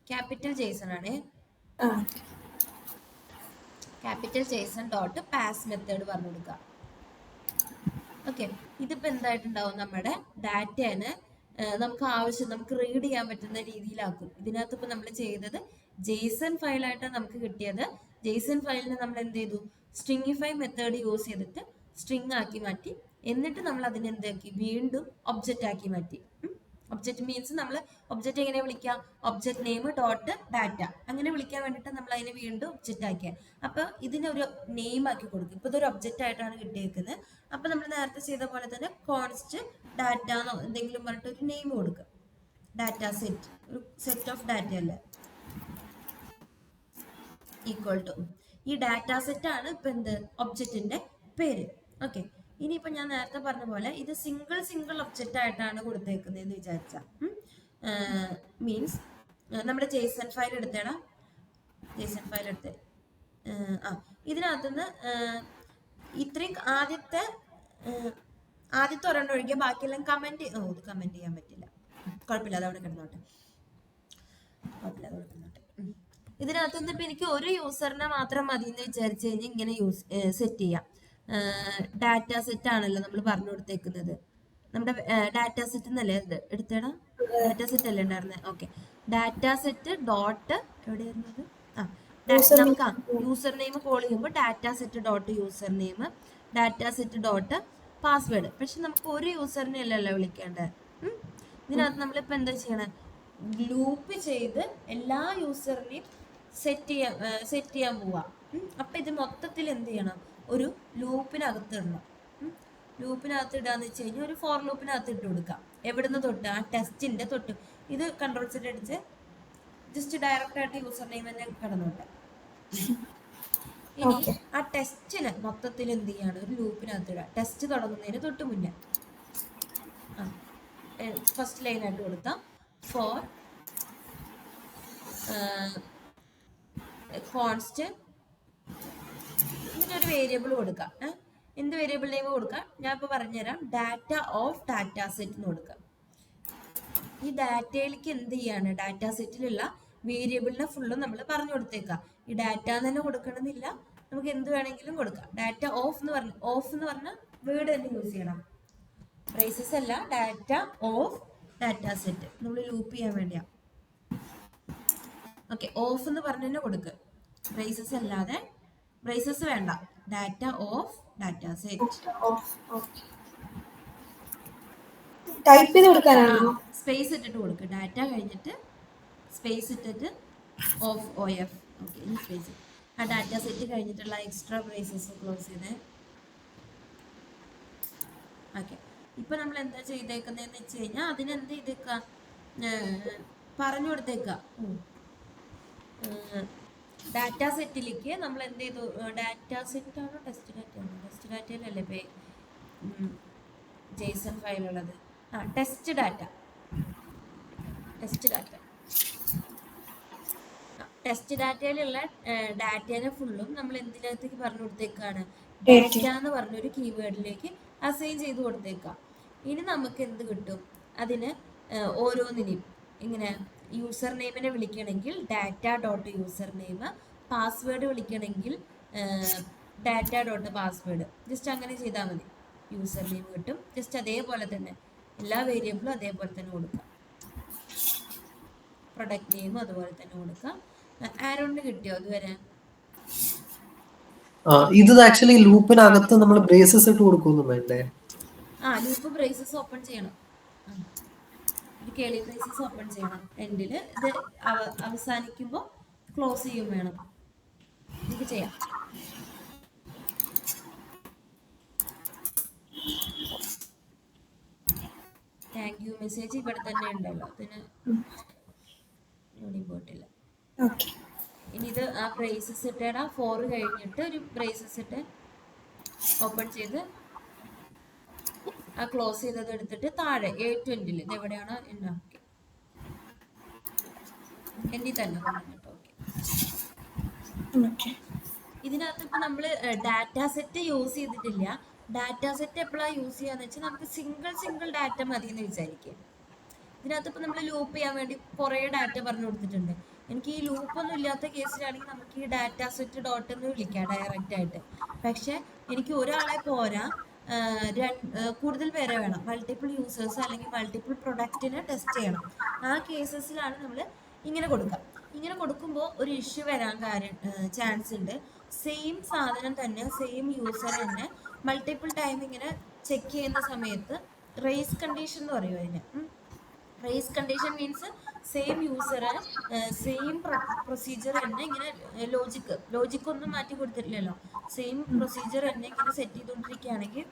capital JSON ആണ്, capital JSON dot parse method പറഞ്ഞു കൊടുക്കുക. ഓക്കെ. ഇതിപ്പോ എന്തായിട്ടുണ്ടാവും? നമ്മുടെ ഡാറ്റേനെ നമുക്ക് ആവശ്യം, നമുക്ക് റീഡ് ചെയ്യാൻ പറ്റുന്ന രീതിയിലാക്കും. ഇതിനകത്ത് ഇപ്പൊ നമ്മൾ ചെയ്തത് ജെയ്സൺ ഫയലായിട്ടാണ് നമുക്ക് കിട്ടിയത്. ജെയ്സൺ ഫയലിനെ നമ്മൾ എന്ത് ചെയ്തു? സ്ട്രിങ്ങിഫൈ മെത്തേഡ് യൂസ് ചെയ്തിട്ട് സ്ട്രിങ് ആക്കി മാറ്റി. എന്നിട്ട് നമ്മൾ അതിനെ എന്താക്കി? വീണ്ടും ഒബ്ജക്റ്റ് ആക്കി മാറ്റി. ഒബ്ജക്റ്റ് മീൻസ് നമ്മൾ ഒബ്ജക്റ്റ് എങ്ങനെ വിളിക്കാം? ഒബ്ജക്റ്റ് നെയിം ഡോട്ട് ഡാറ്റ അങ്ങനെ വിളിക്കാൻ വേണ്ടിയിട്ട് നമ്മൾ അതിനെ വീണ്ടും ഒബ്ജക്റ്റ് ആക്കിയ. അപ്പൊ ഇതിനൊരു നെയിം ആക്കി കൊടുക്കും. ഇപ്പൊ ഇതൊരു ഒബ്ജക്റ്റ് ആയിട്ടാണ് കിട്ടിയേക്കുന്നത്. അപ്പൊ നമ്മൾ നേരത്തെ ചെയ്ത പോലെ തന്നെ കോൺസ്റ്റ് ഡാറ്റ എന്നോ എന്തെങ്കിലും പറഞ്ഞിട്ട് ഒരു നെയിം കൊടുക്കുക. ഡാറ്റ സെറ്റ്, ഒരു സെറ്റ് ഓഫ് ഡാറ്റ അല്ലേ, ഈക്വൽ ടു ഈ ഡാറ്റ സെറ്റ് ആണ് ഇപ്പൊ എന്ത്? ഒബ്ജക്റ്റിന്റെ പേര്. ഓക്കെ. ഇനിയിപ്പോ ഞാൻ നേരത്തെ പറഞ്ഞ പോലെ ഇത് സിംഗിൾ ഒബ്ജക്റ്റ് ആയിട്ടാണ് കൊടുത്തേക്കുന്നതെന്ന് വിചാരിച്ച, മീൻസ് നമ്മുടെ ജെയ്സൺ ഫയൽ എടുത്തേടാ, ജെയ്സൺ ഫയൽ എടുത്തേ. ഇതിനകത്തുനിന്ന് ഇത്രയും ആദ്യത്തെ ഒരെണ്ണം ഒഴികെ ബാക്കിയെല്ലാം കമന്റ്, ഇത് കമന്റ് ചെയ്യാൻ പറ്റില്ല, കുഴപ്പമില്ല, അതവിടെ കിടന്നോട്ടെ, കുഴപ്പമില്ല, അതവിടെ കിടന്നോട്ടെ. ഇതിനകത്തുനിന്ന് ഇപ്പൊ എനിക്ക് ഒരു യൂസറിനെ മാത്രം മതി എന്ന് വിചാരിച്ചു കഴിഞ്ഞാൽ ഇങ്ങനെ സെറ്റ് ചെയ്യാം. ഡാറ്റ സെറ്റ് ആണല്ലോ നമ്മൾ പറഞ്ഞു കൊടുത്തേക്കുന്നത്. നമ്മുടെ ഡാറ്റ സെറ്റ് എന്നല്ലേ എടുത്തേടാ, ഡാറ്റ സെറ്റ് അല്ലേ ഉണ്ടായിരുന്നത്? ഓക്കെ. ഡാറ്റ സെറ്റ് ഡോട്ട് എവിടെയായിരുന്നത്? നമുക്ക് യൂസർ നെയിം കോൾ ചെയ്യുമ്പോൾ data set dot user name, data set dot password. പക്ഷെ നമുക്ക് ഒരു യൂസറിനെ അല്ലല്ലോ വിളിക്കേണ്ടത്. ഇതിനകത്ത് നമ്മളിപ്പോൾ എന്താ ചെയ്യണേ? ലൂപ്പ് ചെയ്ത് എല്ലാ യൂസറിനെയും സെറ്റ് ചെയ്യാൻ പോവാ. അപ്പൊ ഇത് മൊത്തത്തിൽ എന്ത് ചെയ്യണം? ഒരു ലൂപ്പിനകത്ത് ഇടണം. ലൂപ്പിനകത്ത് ഇടാന്ന് വെച്ച് കഴിഞ്ഞാൽ ഒരു ഫോർ ലൂപ്പിനകത്ത് ഇട്ട് കൊടുക്കാം. എവിടുന്ന് തൊട്ട്? ആ ടെസ്റ്റിന്റെ തൊട്ട്. ഇത് കൺട്രോൾ സെറ്റ് അടിച്ച് ജസ്റ്റ് ഡയറക്റ്റ് ആയിട്ട് യൂസർ നെയിം തന്നെ കടന്നോട്ടെ. ഇനി Okay. ആ ടെസ്റ്റിന് മൊത്തത്തിൽ എന്ത് ചെയ്യാണ്, ഒരു ലൂപ്പിനകത്ത് ഇടുക. ടെസ്റ്റ് തുടങ്ങുന്നതിന് തൊട്ട് മുന്നേ ഫസ്റ്റ് ലൈനായിട്ട് കൊടുത്താൽ ഫോർ കോൺസ്റ്റ് എന്നിട്ട് ഒരു വേരിയബിൾ കൊടുക്കാം. എന്ത് വേരിയബിൾ നെയിം കൊടുക്കാം? ഞാൻ ഇപ്പോൾ പറഞ്ഞുതരാം. ഡാറ്റ ഓഫ് ഡാറ്റ സെറ്റ് എന്ന് കൊടുക്കാം. ഈ ഡാറ്റയിലേക്ക് എന്ത് ചെയ്യാണ്, ഡാറ്റ സെറ്റിലുള്ള വേരിയബിളിനെ ഫുള്ളും നമ്മൾ പറഞ്ഞു കൊടുത്തേക്കാം. ഈ ഡാറ്റ തന്നെ കൊടുക്കണമെന്നില്ല, നമുക്ക് എന്ത് വേണമെങ്കിലും കൊടുക്കാം. ഡാറ്റ ഓഫ് എന്ന് പറഞ്ഞാൽ വേർഡ് തന്നെ യൂസ് ചെയ്യണം. ബ്രേസസ് അല്ല, ഡാറ്റ ഓഫ് ഡാറ്റ സെറ്റ് നമ്മൾ ലൂപ്പ് ചെയ്യാൻ വേണ്ടിയാ. ഓക്കെ, ഓഫ് എന്ന് പറഞ്ഞു തന്നെ കൊടുക്കുക. ബ്രേസസ് അല്ലാതെ, ബ്രേസസ് വേണ്ട, data of data set. Type ചെയ്ത് കൊടുക്കാനാണോ? സ്പേസ് ഇട്ടിട്ട് കൊടുക്കുക. ഡാറ്റ കഴിഞ്ഞിട്ട് സ്പേസ് ഇട്ടിട്ട് ഓഫ് OF. ഓക്കെ, ഇനി സ്പേസ്. ആ ഡാറ്റ സെറ്റ് കഴിഞ്ഞിട്ടുള്ള എക്സ്ട്രാ ബ്രേസസ് ക്ലോസ് ചെയ്ത്. ഓക്കെ, ഇപ്പൊ നമ്മൾ എന്താ ചെയ്തേക്കുന്നതെന്ന് വെച്ച് കഴിഞ്ഞാൽ അതിനെന്ത് ചെയ്തേക്കുക, പറഞ്ഞു കൊടുത്തേക്കുക. ഡാറ്റ സെറ്റിലേക്ക് നമ്മൾ എന്ത് ചെയ്തു, ഡാറ്റ സെറ്റ് ആണോ ടെസ്റ്റ് ഡാറ്റ ആണോ? ടെസ്റ്റ് ഡാറ്റയിലല്ലേ പേ JSON ഫയലുള്ളത്. Test data. ടെസ്റ്റ് ഡാറ്റയിലുള്ള ഡാറ്റേനെ ഫുള്ളും നമ്മൾ എന്തിനകത്തേക്ക് പറഞ്ഞു കൊടുത്തേക്കാണ്, ഡാറ്റ എന്ന് പറഞ്ഞൊരു കീവേഡിലേക്ക് അസൈൻ ചെയ്ത് കൊടുത്തേക്കാം. ഇനി നമുക്ക് എന്ത് കിട്ടും, അതിന് ഓരോന്നിനെയും ഇങ്ങനെ യൂസർ നെയിമിനെ വിളിക്കണമെങ്കിൽ data dot user name, password വിളിക്കണമെങ്കിൽ ഡാറ്റ ഡോട്ട് പാസ്വേഡ്. ജസ്റ്റ് അങ്ങനെ ചെയ്താൽ മതി, യൂസർ നെയിം കിട്ടും. ജസ്റ്റ് അതേപോലെ തന്നെ എല്ലാ വേരിയബിളും അതേപോലെ തന്നെ കൊടുക്കാം. പ്രൊഡക്റ്റ് നെയിം അതുപോലെ തന്നെ കൊടുക്കാം. ആരോണിന് കിട്ടിയോ അതുവരെ? ഇത് ആക്ച്വലി ലൂപ്പിനകത്ത് നമ്മൾ ബ്രേസസ് ഇട്ട് കൊടുക്കുന്നു വേണ്ടേ? ലൂപ്പ് ബ്രേസസ് ഓപ്പൺ ചെയ്യണം. ഒരു കേളി ബ്രേസസ് ഓപ്പൺ ചെയ്യണം. എൻഡിൽ ഇത് അവസാനിക്കുമ്പോൾ ക്ലോസ് ചെയ്യും വേണം. എനിക്ക് ചെയ്യാം. താങ്ക് യു മെസ്സേജ് ഇവിടെ തന്നെ ഉണ്ടല്ലോ, അതിന് ഇവിടെ പോയിട്ടില്ല. ഇനി ഇത് ആ ബ്രേസസ് ഇട്ടേടാ 4 കഴിഞ്ഞിട്ട് ഒരു ബ്രേസസ് ഇട്ട് ഓപ്പൺ ചെയ്ത് ആ ക്ലോസ് ചെയ്തത് എടുത്തിട്ട് താഴെ A20 ഇത് എവിടെയാണോ ഉണ്ടാക്കി എന്നി തന്നെ കൊണ്ടുവന്നിട്ട്. ഓക്കെ, ഇതിനകത്ത് ഇപ്പൊ നമ്മള് ഡാറ്റ സെറ്റ് യൂസ് ചെയ്തിട്ടില്ല. ഡാറ്റ സെറ്റ് എപ്പോഴാണ് യൂസ് ചെയ്യാന്ന് വെച്ചാൽ നമുക്ക് സിംഗിൾ ഡാറ്റ മതി എന്ന് വിചാരിക്കുക. ഇതിനകത്ത് ഇപ്പൊ നമ്മൾ ലൂപ്പ് ചെയ്യാൻ വേണ്ടി കുറേ ഡാറ്റ പറഞ്ഞു കൊടുത്തിട്ടുണ്ട്. എനിക്ക് ഈ ലൂപ്പൊന്നും ഇല്ലാത്ത കേസിലാണെങ്കിൽ നമുക്ക് ഈ ഡാറ്റ സെറ്റ് ഡോട്ട് എന്ന് വിളിക്കാം ഡയറക്റ്റ് ആയിട്ട്. പക്ഷെ എനിക്ക് ഒരാളെ പോരാ, കൂടുതൽ പേരെ വേണം, മൾട്ടിപ്പിൾ യൂസേഴ്സ് അല്ലെങ്കിൽ മൾട്ടിപ്പിൾ പ്രൊഡക്റ്റിനെ ടെസ്റ്റ് ചെയ്യണം. ആ കേസസിലാണ് നമ്മൾ ഇങ്ങനെ കൊടുക്കുക. ഇങ്ങനെ കൊടുക്കുമ്പോൾ ഒരു ഇഷ്യൂ വരാൻ ചാൻസ് ഉണ്ട്. സെയിം സാധനം തന്നെ, സെയിം യൂസർ തന്നെ മൾട്ടിപ്പിൾ ടൈം ഇങ്ങനെ ചെക്ക് ചെയ്യുന്ന സമയത്ത് റേസ് കണ്ടീഷൻ എന്ന് പറയും അതിന്. Race condition means same user same procedure തന്നെ ഇങ്ങനെ ലോജിക്ക് ഒന്നും മാറ്റി കൊടുത്തിട്ടില്ലല്ലോ, സെയിം പ്രൊസീജിയർ തന്നെ ഇങ്ങനെ സെറ്റ് ചെയ്തുകൊണ്ടിരിക്കുകയാണെങ്കിൽ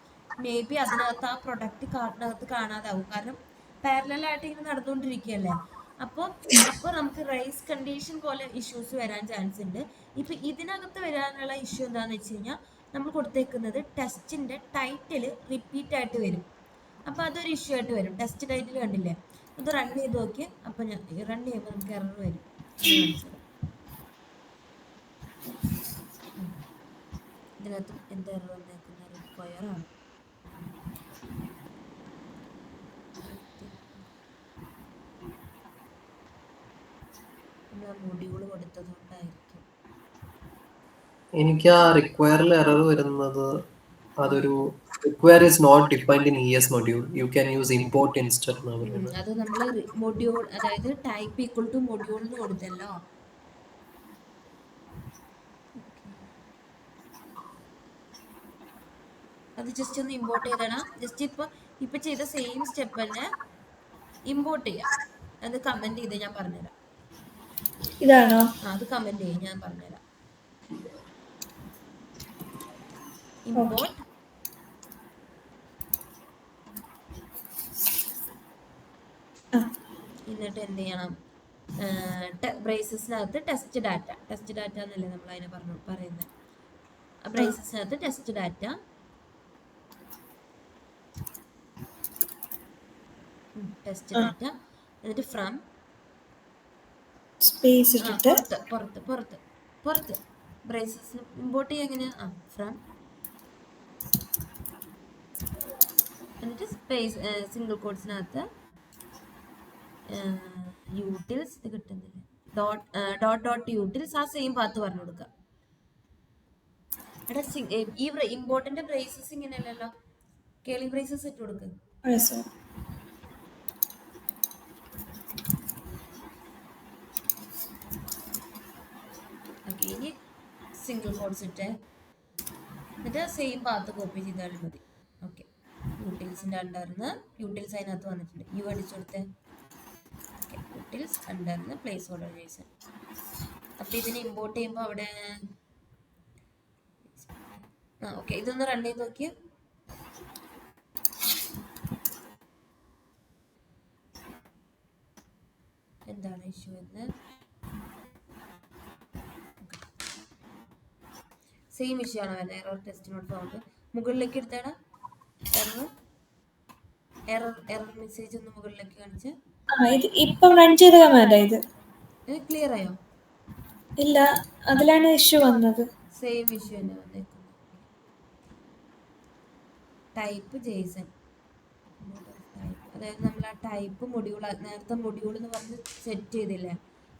മേ ബി അതിനകത്ത് ആ പ്രൊഡക്റ്റ് കാർഡിനകത്ത് കാണാതാവും. കാരണം പാരലലായിട്ട് ഇങ്ങനെ നടന്നുകൊണ്ടിരിക്കുകയല്ലേ. അപ്പോൾ നമുക്ക് റേസ് കണ്ടീഷൻ പോലെ ഇഷ്യൂസ് വരാൻ ചാൻസ് ഉണ്ട്. ഇപ്പം ഇതിനകത്ത് വരാനുള്ള ഇഷ്യൂ എന്താണെന്ന് വെച്ച് കഴിഞ്ഞാൽ നമ്മൾ കൊടുത്തേക്കുന്നത് ടെസ്റ്റിൻ്റെ ടൈറ്റിൽ റിപ്പീറ്റ് ആയിട്ട് വരും. അപ്പോൾ അതൊരു ഇഷ്യൂ ആയിട്ട് വരും. ടെസ്റ്റ് ടൈറ്റിൽ കണ്ടില്ലേ, അത് റൺ ചെയ്ത് നോക്കി. അപ്പോൾ ഞാൻ റൺ ചെയ്യുമ്പോൾ നമുക്ക് എറർ വരും. ഇതിനകത്ത് എന്താ എറർ വന്നേക്കുന്നത്, റിക്വയർ ആണ്. നമ്മൾ മൊഡ്യൂൾ കൊടുത്തത് കൊണ്ടായിരിക്കും. എനിക്ക് ആ റിക്വയറിൽ എറർ വരുന്നത്, അതൊരു require is not defined in ES module, you can use import instead എന്ന് പറയുന്നത്. അത് നമ്മൾ മൊഡ്യൂൾ, അതായത് ടൈപ്പ് ഈക്വൽ ടു മൊഡ്യൂൾ എന്ന് കൊടുത്തല്ലോ. അത് ജസ്റ്റ് ഒന്ന് ഇമ്പോർട്ട് ചെയ്തണം. ജസ്റ്റ് ഇപ്പൊ ചെയ്ത സെയിം സ്റ്റെപ്പ് തന്നെ ഇമ്പോർട്ട് ചെയ്യാം. അത് കമന്റ് ചെയ്ത് ഞാൻ പറഞ്ഞുതരാം. ഇതാണോ? അത് കമന്റ് ചെയ്യും, ഞാൻ പറഞ്ഞുതരാം. ഇമ്പോർട്ട് എന്നിട്ട് എന്ത് ചെയ്യണം, ബ്രേസസിനകത്ത് ടെസ്റ്റ് ഡാറ്റ എന്നല്ലേ നമ്മൾ അതിനെ പറയുന്നത്. ബ്രേസസിനകത്ത് ടെസ്റ്റ് ഡാറ്റ, ടെസ്റ്റ് ഡാറ്റ, എന്നിട്ട് ഫ്രം സ്പേസ് ഇട്ടിട്ട് പുറത്ത് ബ്രേസസ് ഇമ്പോർട്ട് ചെയ്യുക എങ്ങനെയാ? ഫ്രം, എന്നിട്ട് സ്പേസ് സിംഗിൾ കോട്ട്സിനകത്ത് യൂട്ടിൽസ്, ഇത് കിട്ടുന്നില്ല, ഡോട്ട് യൂട്ടിൽസ്, ആ സെയിം പാത്ത് പറഞ്ഞു കൊടുക്കുക. എടാ ഈ ഇമ്പോർട്ടന്റ് ബ്രേസസ് ഇങ്ങനെയല്ലല്ലോ, കേളിംഗ് ബ്രേസസ് ഇട്ട് കൊടുക്കുക. ഓക്കെ, ഇനി സിംഗിൾ കോട്ട്സ് ഇട്ട് എന്നിട്ട് സെയിം പാത്ത് കോപ്പി ചെയ്താലും മതി. ഓക്കെ, യൂട്ടിൽസിൻ്റെ അണ്ടർന്ന് യൂട്ടിൽസ് അതിനകത്ത് വന്നിട്ടുണ്ട്, യു അടിച്ചു കൊടുത്തേ. ഓക്കെ, യൂട്ടിൽസ് അണ്ടർന്ന് പ്ലേസ് ഹോൾഡർ ജേസൺ. അപ്പം ഇതിനെ ഇമ്പോർട്ട് ചെയ്യുമ്പോൾ അവിടെ ഓക്കെ, ഇതൊന്ന് റൺ ചെയ്ത് നോക്കിയാൽ എന്താണ് ഇഷ്യൂ എന്ന്. സെയിം ഇഷ്യൂ ആണ് വരുന്നത്, എറർ ടെസ്റ്റ് നോട്ട് ഫൗണ്ട്. മുകളിലേക്ക് എടുത്താണ് എറർ മെസ്സേജ് ഒന്ന് മുകളിലേക്ക് കാണിച്ച്. ഇപ്പം റൺ ചെയ്ത കമാൻഡാ ഇത്. ക്ലിയർ ആയോ? ഇല്ല, അതിലാണ് ഇഷ്യൂ വന്നത്. സെയിം ഇഷ്യൂ തന്നെ വന്നേക്കുന്നത്. ടൈപ്പ് ജേസൺ, അതായത് നമ്മൾ ആ ടൈപ്പ് മൊഡ്യൂൾ, നേരത്തെ മൊഡ്യൂൾ എന്ന് പറഞ്ഞ് സെറ്റ് ചെയ്തില്ലേ,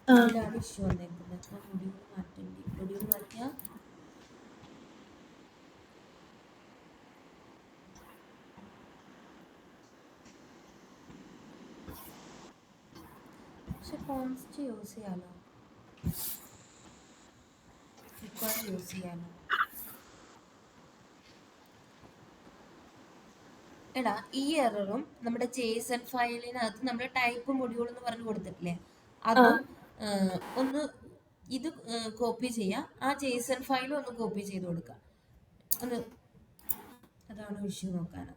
അതിലാണ് ഇഷ്യൂ വന്നേക്കുന്നത്. അപ്പോൾ മൊഡ്യൂൾ മാറ്റേണ്ടി, മൊഡ്യൂൾ മാറ്റിയാൽ പക്ഷെ കോൺസ്റ്റ് യൂസ് ചെയ്യാലോ, യൂസ് ചെയ്യാലോ. എടാ, ഈ എററും നമ്മുടെ ജേസൺ ഫയലിനകത്ത് നമ്മൾ ടൈപ്പ് മൊഡ്യൂൾ എന്ന് പറഞ്ഞ് കൊടുത്തിട്ടില്ലേ, അതും ഒന്ന് ഇത് കോപ്പി ചെയ്യാം, ആ ജേസൺ ഫയലും ഒന്ന് കോപ്പി ചെയ്ത് കൊടുക്കാം. ഒന്ന് അതാണ് ഇഷ്യൂ നോക്കാൻ.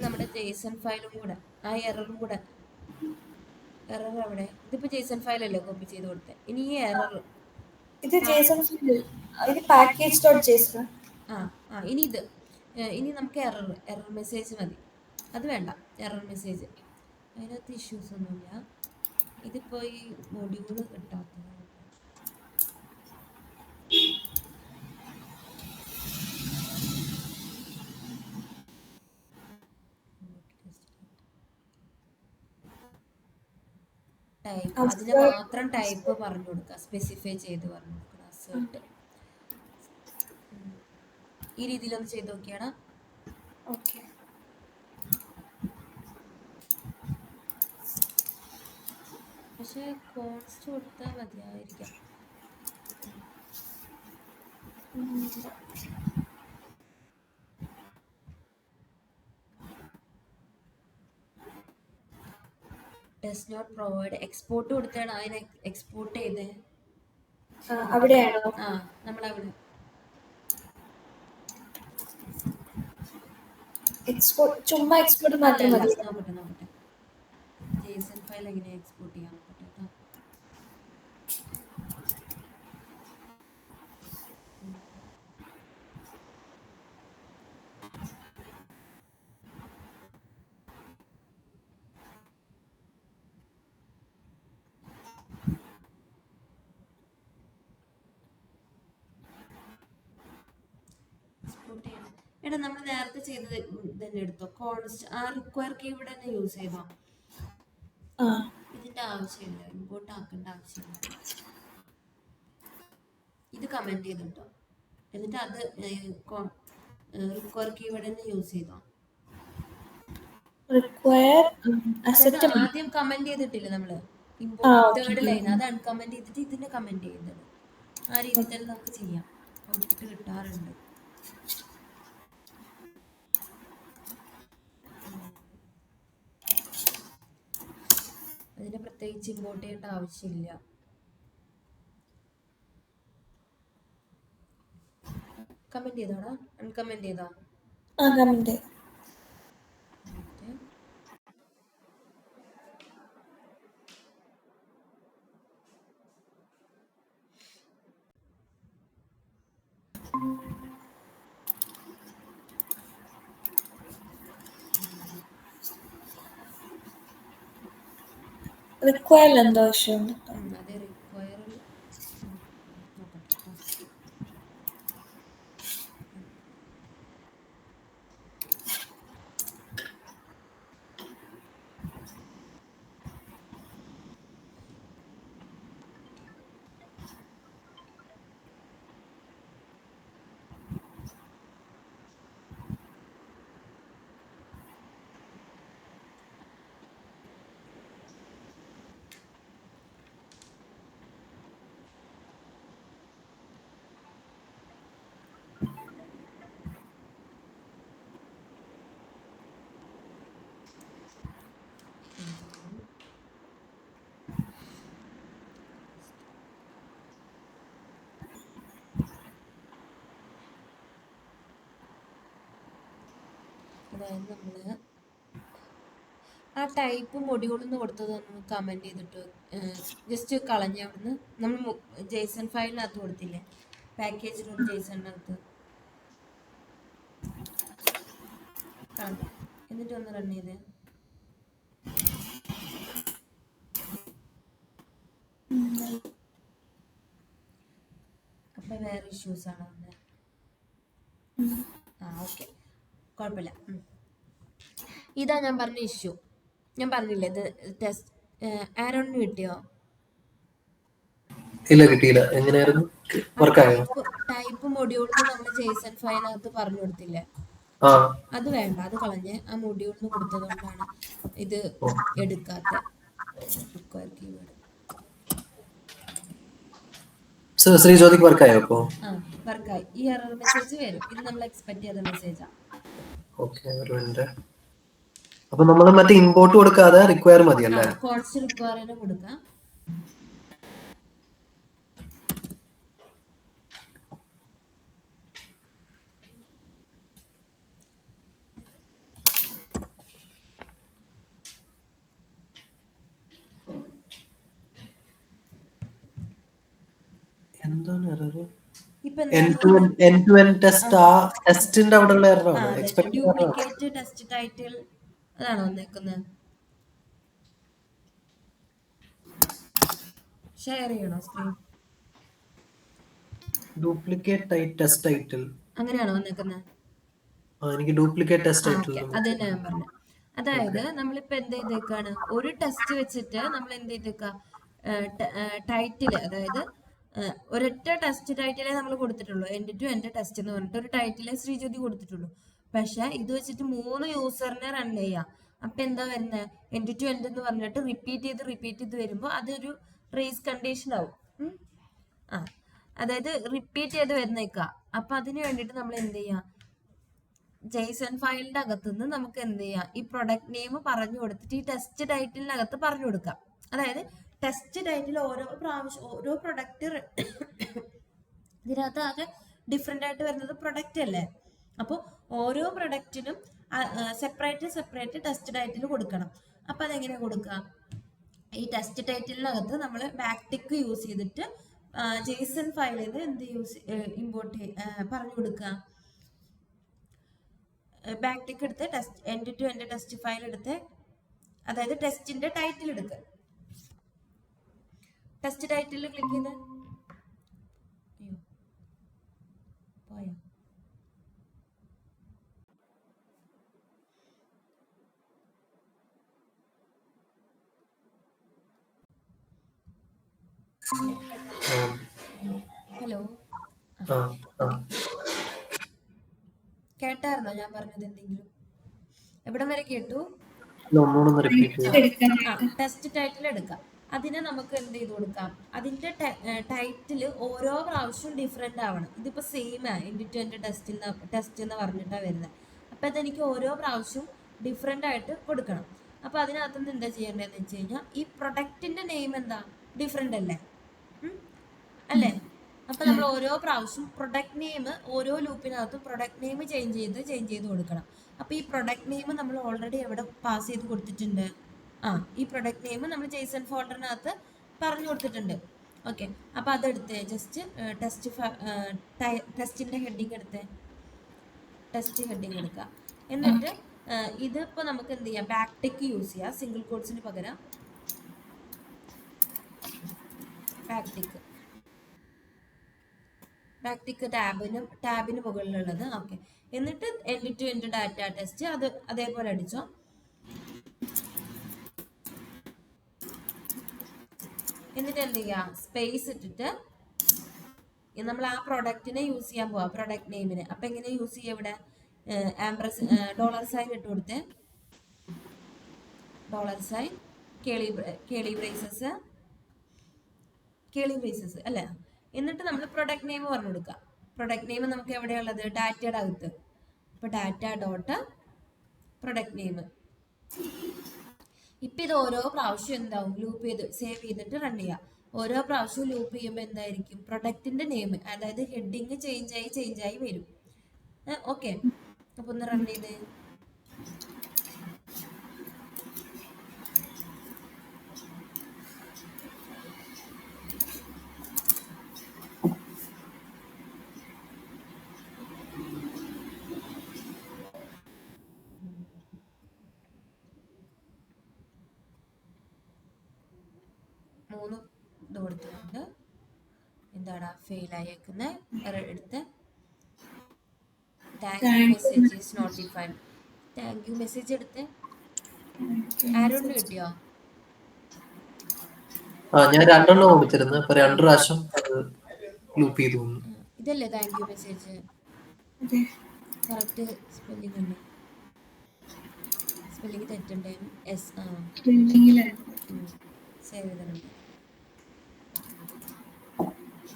നമ്മുടെ ജേസൺ ഫയലും കൂടെ, ആ എററും കൂടെ, എറർ അവിടെ, ഇതിപ്പോ ജേസൺ ഫയൽ അല്ലേ കോപ്പി ചെയ്ത് കൊടുത്തത്. ഇനി ഈ എറർ, ഇത് JSON ഫയൽ, ഇത് package.json. ഇനി ഇത്, ഇനി നമുക്ക് എറർ മെസ്സേജ് മതി, അത് വേണ്ട. എറർ മെസ്സേജ് അതിനകത്ത് ഇഷ്യൂസ് ഒന്നുമില്ല. ഇതിപ്പോ ഈ മൊഡ്യൂൾ കിട്ടാത്തത്. അതിന് മാത്രം ടൈപ്പ് പറഞ്ഞു കൊടുക്കുക, സ്പെസിഫൈ ചെയ്ത് പറഞ്ഞു കൊടുക്കണം. അസേർട്ട് ഈ രീതിയിലൊന്ന് ചെയ്ത് നോക്കിയാണ്. ഓക്കെ, പക്ഷെ കോൺസ്റ്റ് കൊടുത്താൽ മതിയായിരിക്കാം. ഡസ് നോട്ട് പ്രൊവൈഡ്, എക്സ്പോർട്ട് കൊടുത്താണ് അതിനെ എക്സ്പോർട്ട് ചെയ്തേ. അവിടെയാണോ? നമ്മളവിടെ ചുമ്മാ എക്സ്പോർട്ട് മാത്രം മതി. നോക്കട്ടെ ജേസൺ ഫയൽ എങ്ങനെ എക്സ്പോർട്ട് ചെയ്യാൻ നോക്കട്ടെ കേട്ടോ. എടാ, നമ്മൾ നേരത്തെ ചെയ്തത് തന്നെ എടുത്തോ, കോൺസ്റ്റ് ആ റിക്വയർ കീവേഡ് തന്നെ യൂസ് ചെയ്തോ. ഇതിന്റെ ആവശ്യമില്ല, ഇമ്പോർട്ട് ആക്കേണ്ട ആവശ്യമില്ല. ഇത് കമന്റ് ചെയ്തിട്ടോ, എന്നിട്ട് അത് റിക്വയർ കീവേഡ് തന്നെ യൂസ് ചെയ്തോ. ആദ്യം കമന്റ് ചെയ്തിട്ടില്ല നമ്മള്, ഇമ്പോർട്ട് തേർഡ് ലൈൻ, അത് അൺകമന്റ് ചെയ്തിട്ട് ഇതിനെ കമന്റ് ചെയ്യുന്നത്. ആ രീതിയിൽ തന്നെ നമുക്ക് ചെയ്യാം, ഔട്ട്പുട്ട് കിട്ടാറുണ്ട്. അതിന് പ്രത്യേകിച്ച് ഇമ്പോർട്ട് ചെയ്യേണ്ട ആവശ്യമില്ല. കമന്റ് ചെയ്തോടാ, അൺകമന്റ് ചെയ്തോ? റിക്വയറിൽ എന്തോ ഇഷ്യൂ ഉണ്ട്. അതെ റിക്വയറിൽ നോക്കട്ടെ കേട്ടോ. അതായത് നമ്മൾ ആ ടൈപ്പ് മൊഡ്യൂൾ എന്ന് കൊടുത്തത് ഒന്ന് കമൻറ്റ് ചെയ്തിട്ട് ജസ്റ്റ് കളഞ്ഞ് അവിടുന്ന് നമ്മൾ ജേസൺ ഫയലിനകത്ത് കൊടുത്തില്ലേ, പാക്കേജ് ഡോട്ട് ജേസണിനകത്ത് കളഞ്ഞു. എന്നിട്ട് ഒന്ന് റൺ ചെയ്തേ. അപ്പം വേറെ ഇഷ്യൂസ് ആണോ വന്നത്? ഓക്കെ, കുഴപ്പമില്ല. ഇതാ ഞാൻ പറഞ്ഞ ഇഷ്യൂ. ഞാൻ പറഞ്ഞില്ലേ ഇത് ടെസ്റ്റ് ആരോണിന് കിട്ടിയോ? ഇല്ല, കിട്ടിയില്ല. എങ്ങനെയായിരുന്നു? വർക്കായോ? ടൈപ്പ് മൊഡ്യൂളിന് നമ്മൾ ജേസൺ ഫയലിനകത്ത് പറഞ്ഞു കൊടുത്തില്ലേ, അത് വേണ്ട, അത് കളഞ്ഞ് ആ മൊഡ്യൂളിന് കൊടുത്തത് കൊണ്ടാണ് ഇത് എടുക്കാത്ത. ശ്രീജ്യോതിക്ക് വർക്കായോ? അപ്പോ വർക്കായി. ഈ എറർ മെസ്സേജ് വരും. ഇത് നമ്മൾ എക്സ്പെക്ട് ചെയ്ത മെസ്സേജാ. ഓക്കെ, ഒരു മിനിറ്റ്. അപ്പൊ നമ്മൾ മറ്റേ ഇമ്പോർട്ട് കൊടുക്കാതെ റിക്വയർ മതിയല്ലേ? കോൺസ്റ്റ് റിക്വയറിന് കൊടുക്കാം. എന്താണ് എറർ? ഇപ്പൊ എൻഡ് ടു എൻഡ് ടെസ്റ്റ്, ആ ടെസ്റ്റിന്റെ അവിടെയുള്ള എററാണ്. ഡ്യൂപ്ലിക്കേറ്റ് ടെസ്റ്റ് ടൈറ്റിൽ അതാണോ വന്നേക്കുന്നത്? ഷെയർ ചെയ്യണോ സ്ക്രീൻ? ഡ്യൂപ്ലിക്കേറ്റ് ടെസ്റ്റ് ടൈറ്റിൽ അങ്ങനെയാണോ വന്നേക്കുന്നത്? എനിക്ക് ഡ്യൂപ്ലിക്കേറ്റ് ടെസ്റ്റ് ടൈറ്റിൽ. അത് തന്നെ ഞാൻ പറഞ്ഞു. അതായത് നമ്മളിപ്പോ എന്ത് ചെയ്തേക്കാണ്, ഒരു ടെസ്റ്റ് വെച്ചിട്ട് നമ്മൾ എന്ത് ചെയ്തേക്ക, ടൈറ്റിൽ, അതായത് ഒരൊറ്റ ടെസ്റ്റ് ടൈറ്റിലേ നമ്മൾ കൊടുത്തിട്ടുള്ളൂ. എൻഡ് ടു എൻഡ് ടെസ്റ്റ് എന്ന് പറഞ്ഞിട്ട് ഒരു ടൈറ്റിലേ ശ്രീജ്യോതി കൊടുത്തിട്ടുള്ളൂ. പക്ഷെ ഇത് വെച്ചിട്ട് 3 യൂസറിനെ റൺ ചെയ്യാം. അപ്പൊ എന്താ വരുന്നത്, എൻഡ് ടു എൻഡ് എന്ന് പറഞ്ഞിട്ട് റിപ്പീറ്റ് ചെയ്ത് വരുമ്പോൾ അതൊരു റേസ് കണ്ടീഷൻ ആവും. അതായത് റിപ്പീറ്റ് ചെയ്ത് വരുന്നേക്കാം. അപ്പൊ അതിന് വേണ്ടിയിട്ട് നമ്മൾ എന്ത് ചെയ്യാം, ജേസൺ ഫയലിന്റെ അകത്തുനിന്ന് നമുക്ക് എന്ത് ചെയ്യാം, ഈ പ്രൊഡക്റ്റ് നെയിം പറഞ്ഞു കൊടുത്തിട്ട് ഈ ടെസ്റ്റ് ടൈറ്റിലിനകത്ത് പറഞ്ഞു കൊടുക്കാം. അതായത് ടെസ്റ്റ് ടൈറ്റിൽ ഓരോ പ്രാവശ്യം ഓരോ പ്രൊഡക്റ്റ് ഇതിനകത്ത് ആകെ ഡിഫറെന്റ് ആയിട്ട് വരുന്നത് പ്രൊഡക്റ്റ് അല്ലേ. അപ്പോൾ ഓരോ പ്രൊഡക്റ്റിനും സെപ്പറേറ്റ് ടെസ്റ്റ് ടൈറ്റിൽ കൊടുക്കണം. അപ്പൊ അതെങ്ങനെ കൊടുക്കാം, ഈ ടെസ്റ്റ് ടൈറ്റിലിനകത്ത് നമ്മൾ ബാക്ടിക്ക് യൂസ് ചെയ്തിട്ട് ജേസൺ ഫയലിൽ നിന്ന് എന്ത് ഇമ്പോർട്ട് പറഞ്ഞു കൊടുക്കുക. ബാക്ടിക്ക് എടുത്ത് test end to end test file എടുത്ത്, അതായത് ടെസ്റ്റിന്റെ ടൈറ്റിൽ എടുക്കുക. ടെസ്റ്റ് ടൈറ്റിൽ ക്ലിക്ക് ചെയ്ത് പോയോ? ഹലോ, കേട്ടായിരുന്നോ ഞാൻ പറഞ്ഞത്? എന്തെങ്കിലും എവിടം വരെ കേട്ടു? ടെസ്റ്റ് ടൈറ്റിൽ എടുക്കാം. അതിനെ നമുക്ക് എന്ത് ചെയ്ത് കൊടുക്കാം, അതിന്റെ ടൈറ്റിൽ ഓരോ പ്രാവശ്യവും ഡിഫറെന്റ് ആവണം. ഇതിപ്പോ same end to end test എന്ന് പറഞ്ഞിട്ടാണ് വരുന്നത്. അപ്പൊ അതെനിക്ക് ഓരോ പ്രാവശ്യവും ഡിഫറെന്റ് ആയിട്ട് കൊടുക്കണം. അപ്പൊ അതിനകത്തുനിന്ന് എന്താ ചെയ്യേണ്ടതെന്ന് വെച്ച് കഴിഞ്ഞാൽ, ഈ പ്രൊഡക്റ്റിന്റെ നെയിം എന്താ ഡിഫറെന്റ് അല്ലേ, അല്ലേ? അപ്പൊ നമ്മൾ ഓരോ പ്രാവശ്യം പ്രൊഡക്റ്റ് നെയിം ഓരോ ലൂപ്പിനകത്തും പ്രൊഡക്റ്റ് നെയിം ചേഞ്ച് ചെയ്ത് കൊടുക്കണം. അപ്പൊ ഈ പ്രൊഡക്റ്റ് നെയിം നമ്മൾ ഓൾറെഡി എവിടെ പാസ് ചെയ്ത് കൊടുത്തിട്ടുണ്ട്? ഈ പ്രൊഡക്റ്റ് നെയിം നമ്മൾ ജേസൺ ഫോൾഡറിനകത്ത് പറഞ്ഞു കൊടുത്തിട്ടുണ്ട്. ഓക്കെ, അപ്പൊ അതെടുത്ത് ജസ്റ്റ് ടെസ്റ്റിന്റെ ഹെഡിങ് എടുത്ത് ടെസ്റ്റ് ഹെഡിങ് എടുക്കുക. എന്നിട്ട് ഇതിപ്പോ നമുക്ക് എന്ത് ചെയ്യാം, ബാക്ടിക്ക് യൂസ് ചെയ്യാം സിംഗിൾ കോട്സിന് പകരം. പ്രാക്ടിക് ടാബിന് മുകളിലുള്ളത്. ഓക്കെ, എന്നിട്ട് end to end data test അത് അതേപോലെ അടിച്ചോ. എന്നിട്ട് എന്ത് ചെയ്യാം, സ്പേസ് ഇട്ടിട്ട് നമ്മൾ ആ പ്രൊഡക്റ്റിനെ യൂസ് ചെയ്യാൻ പോവാ, പ്രൊഡക്റ്റ് നെയിമിന്. അപ്പൊ എങ്ങനെ യൂസ് ചെയ്യാം, ഇവിടെ $സൈൻ ഇട്ട് കൊടുത്ത്, $സൈൻ കേളി ബ്രേസസ് അല്ലേ. എന്നിട്ട് നമ്മൾ പ്രൊഡക്റ്റ് നെയിം പറഞ്ഞു കൊടുക്കുക. പ്രൊഡക്റ്റ് നെയിം നമുക്ക് എവിടെയുള്ളത്, ഡാറ്റയുടെ അകത്ത്. അപ്പൊ ഡാറ്റ ഡോട്ട് പ്രൊഡക്റ്റ് നെയിം. ഇപ്പൊ ഇത് ഓരോ പ്രാവശ്യം എന്താവും, ലൂപ്പ് ചെയ്ത് സേവ് ചെയ്തിട്ട് റൺ ചെയ്യാം. ഓരോ പ്രാവശ്യവും ലൂപ്പ് ചെയ്യുമ്പോൾ എന്തായിരിക്കും, പ്രൊഡക്റ്റിന്റെ നെയിം, അതായത് ഹെഡിങ് ചേഞ്ച് ആയി വരും. ഓക്കെ, അപ്പൊ ഒന്ന് റൺ ചെയ്ത് മൂന്ന് ഇത് കൊടുത്തിട്ടുണ്ട്. എന്താണ് ഫെയിൽ ആയേക്കുന്നത്, എടുത്ത് thank you message is notified. Thank you message എടുത്ത് ആരോണ്ട് കിട്ടിയോ? ഞാൻ 2 കൊടുത്തിരുന്നു. അപ്പൊ 2 പ്രാവശ്യം ലൂപ്പ് ചെയ്തു. ഇതല്ലേ thank you message? Correct spelling അല്ലേ? സ്പെല്ലിംഗ് തെറ്റുണ്ടേ? സേവ് ചെയ്തിട്ടുണ്ട്.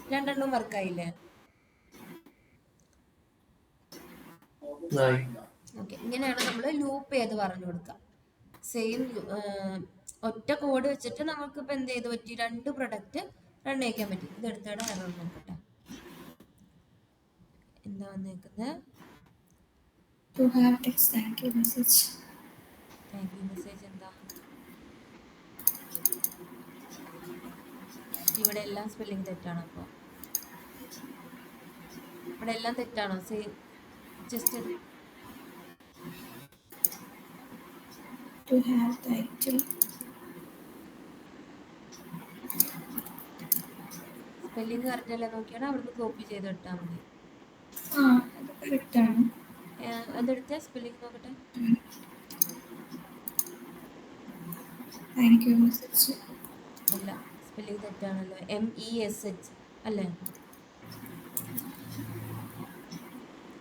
2 വർക്കായില്ലേ? ഓക്കെ, ഇങ്ങനെയാണ് നമ്മൾ ലൂപ്പ് ചെയ്ത് പറഞ്ഞു കൊടുക്കുക. സെയിം ഒറ്റ കോഡ് വെച്ചിട്ട് നമുക്ക് ഇപ്പൊ എന്ത് ചെയ്ത് പറ്റി, 2 പ്രൊഡക്റ്റ് റൺ ചെയ്യിക്കാൻ പറ്റി. ഇത് എടുത്തോടെ എറർ നോക്കട്ടെ, എന്താ വന്നേക്കുന്നത്. താങ്ക് യു മെസ്സേജ് എന്താ, ഇവിടെ എല്ലാം സ്പെല്ലിംഗ് തെറ്റാണ്. അപ്പോൾ ഇവിടെ എല്ലാം തെറ്റാണോ? Same just to have title. Spelling correct അല്ലേ നോക്കിയാണ് അവിടുന്ന് കോപ്പി ചെയ്ത് ഇട്ടാൽ മതി. അത് കറക്റ്റ് ആണ്. അതെടുത്ത സ്പെല്ലിംഗ് നോക്കട്ടെ. താങ്ക് യു മെസ്സേജ് അല്ല, സ്പെല്ലിംഗ് തെറ്റാണല്ലോ. MESH അല്ലേ?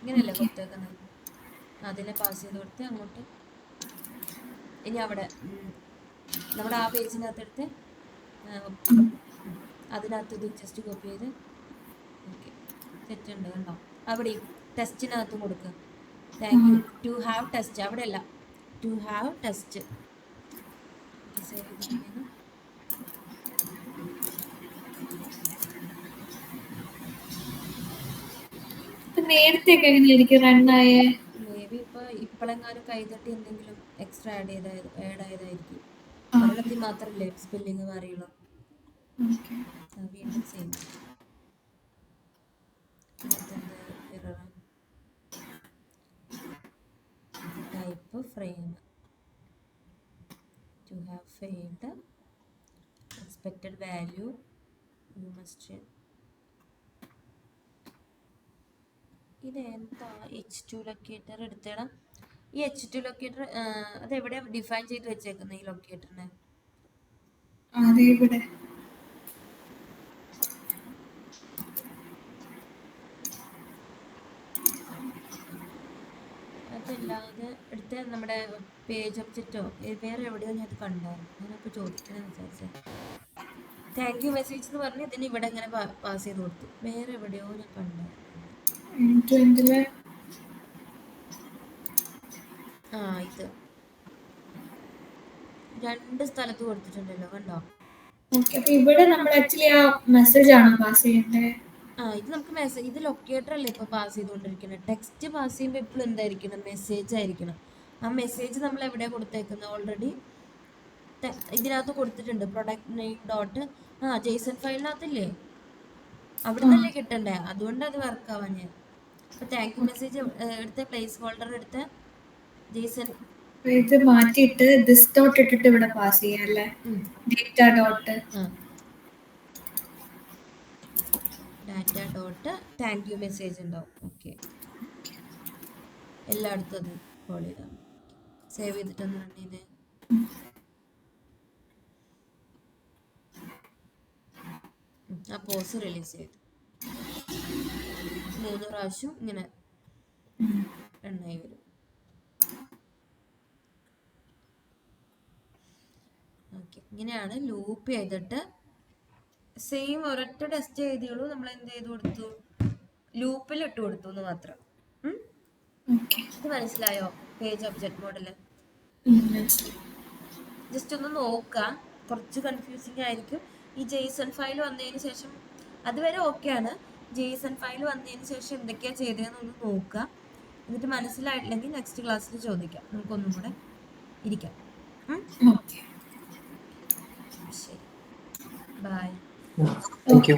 ഇങ്ങനെയല്ലേ കൊടുത്തേക്കുന്നത്? അതിനെ പാസ് ചെയ്ത് കൊടുത്ത് അങ്ങോട്ട്. ഇനി അവിടെ നമ്മുടെ ആ പേജിനകത്തെടുത്ത് അതിനകത്ത് ഇത് ജസ്റ്റ് കോപ്പി ചെയ്ത്. ഓക്കെ, തെറ്റുണ്ട് കണ്ടോ? അവിടെ ടെസ്റ്റിനകത്ത് കൊടുക്കുക. Thank you to have test, അവിടെ അല്ല, ടു ഹാവ് ടെസ്റ്റ്. സേവ് ചെയ്തിട്ടുണ്ടെങ്കിൽ നേരത്തെ എങ്ങനെയായിരിക്കും റണ്ണായേ? മേ ബി ഇപ്പോഴെങ്ങാനും കൈതട്ടി എന്തെങ്കിലും എക്സ്ട്രാ ആഡ് ആയതായിരിക്കും. ഒരിടത്തിൽ മാത്രമല്ലേ സ്പെല്ലിങ് മാറിയുള്ളൂ. വീണ്ടും same type frame to have failed expected value you must. ഇത് എന്താ H2 ലൊക്കേറ്റർ എടുത്തേടാ. ഈ H2 ലൊക്കേറ്റർ അതെവിടെ ഡിഫൈൻ ചെയ്ത് വെച്ചേക്കുന്നത് ഈ ലൊക്കേറ്ററിനെ? അതല്ലാതെ എടുത്ത് നമ്മുടെ പേജ് ഒബ്ജക്റ്റോ വേറെ എവിടെയോ ഞാൻ അത് കണ്ടായിരുന്നു. ഞാനപ്പോൾ ചോദിക്കണമെന്ന് വിചാരിച്ചത്. താങ്ക് യു മെസ്സേജ് എന്ന് പറഞ്ഞ് ഇതിന് ഇവിടെ ഇങ്ങനെ പാസ് ചെയ്ത് കൊടുത്തു. വേറെ എവിടെയോ ഞാൻ കണ്ടായിരുന്നു. ഇത് 2 സ്ഥലത്ത് കൊടുത്തിട്ടുണ്ടല്ലോ, കണ്ടോ? ഇവിടെ നമ്മൾ ആക്ച്വലി ആ മെസ്സേജ് ആണ് പാസ് ചെയ്യേണ്ടത്. ഇത് നമുക്ക് മെസ്സേജ്, ഇത് ലൊക്കേറ്റർ അല്ലേ ഇപ്പൊ പാസ് ചെയ്തുകൊണ്ടിരിക്കുന്നത്. ടെക്സ്റ്റ് പാസ് ചെയ്യുമ്പോൾ എപ്പോഴും എന്തായിരിക്കണം, മെസ്സേജ് ആയിരിക്കണം. ആ മെസ്സേജ് നമ്മൾ എവിടെ കൊടുത്തേക്കുന്നത്? ഓൾറെഡി ഇതിനകത്ത് കൊടുത്തിട്ടുണ്ട്, പ്രൊഡക്റ്റ് നെയിം ഡോട്ട് ജെയ്സൺ ഫയലിനകത്തില്ലേ, അവിടെ നിന്നല്ലേ കിട്ടണ്ടേ. അതുകൊണ്ട് അത് വർക്ക് ആവാൻ ഞാൻ. അപ്പൊ താങ്ക് യു മെസ്സേജ് എടുത്ത് പ്ലേസ് ഹോൾഡർ എടുത്ത് ജെയ്സൺ ഇത് മാറ്റിയിട്ട് ദിസ് ഡോട്ട് ഇട്ടിട്ട് ഇവിടെ പാസ് ചെയ്യാം അല്ലേ, data dot. Dot thank you message ഉണ്ടാവും. ഓക്കെ, എല്ലായിടത്തും അത് കോൾ ചെയ്താൽ സേവ് ചെയ്തിട്ടൊന്ന് റൺ ചെയ്തേ. ആ പോസ് റിലീസ് ചെയ്തു 3 പ്രാവശ്യം ഇങ്ങനെ എണ്ണായി വരും. ഓക്കെ, ഇങ്ങനെയാണ് ലൂപ്പ് ചെയ്തിട്ട് സെയിം ഒരൊറ്റ ടെസ്റ്റ് എഴുതിയുള്ളൂ. നമ്മൾ എന്ത് ചെയ്ത് കൊടുത്തു, ലൂപ്പിൽ ഇട്ട് കൊടുത്തു എന്ന് മാത്രം. ഇത് മനസ്സിലായോ പേജ് ഒബ്ജക്റ്റ് മോഡൽ? ജസ്റ്റ് ഒന്ന് നോക്കുക, കുറച്ച് കൺഫ്യൂസിങ് ആയിരിക്കും. ഈ ജെയ്സൺ ഫയൽ വന്നതിന് ശേഷം അതുവരെ ഓക്കെയാണ്. ജെയ്സൺ ഫയൽ വന്നതിന് ശേഷം എന്തൊക്കെയാണ് ചെയ്തതെന്ന് ഒന്ന് നോക്കുക. എന്നിട്ട് മനസ്സിലായിട്ടില്ലെങ്കിൽ നെക്സ്റ്റ് ക്ലാസ്സിൽ ചോദിക്കാം, നമുക്കൊന്നും കൂടെ ഇരിക്കാം. ശരി, ബൈ. Thank you.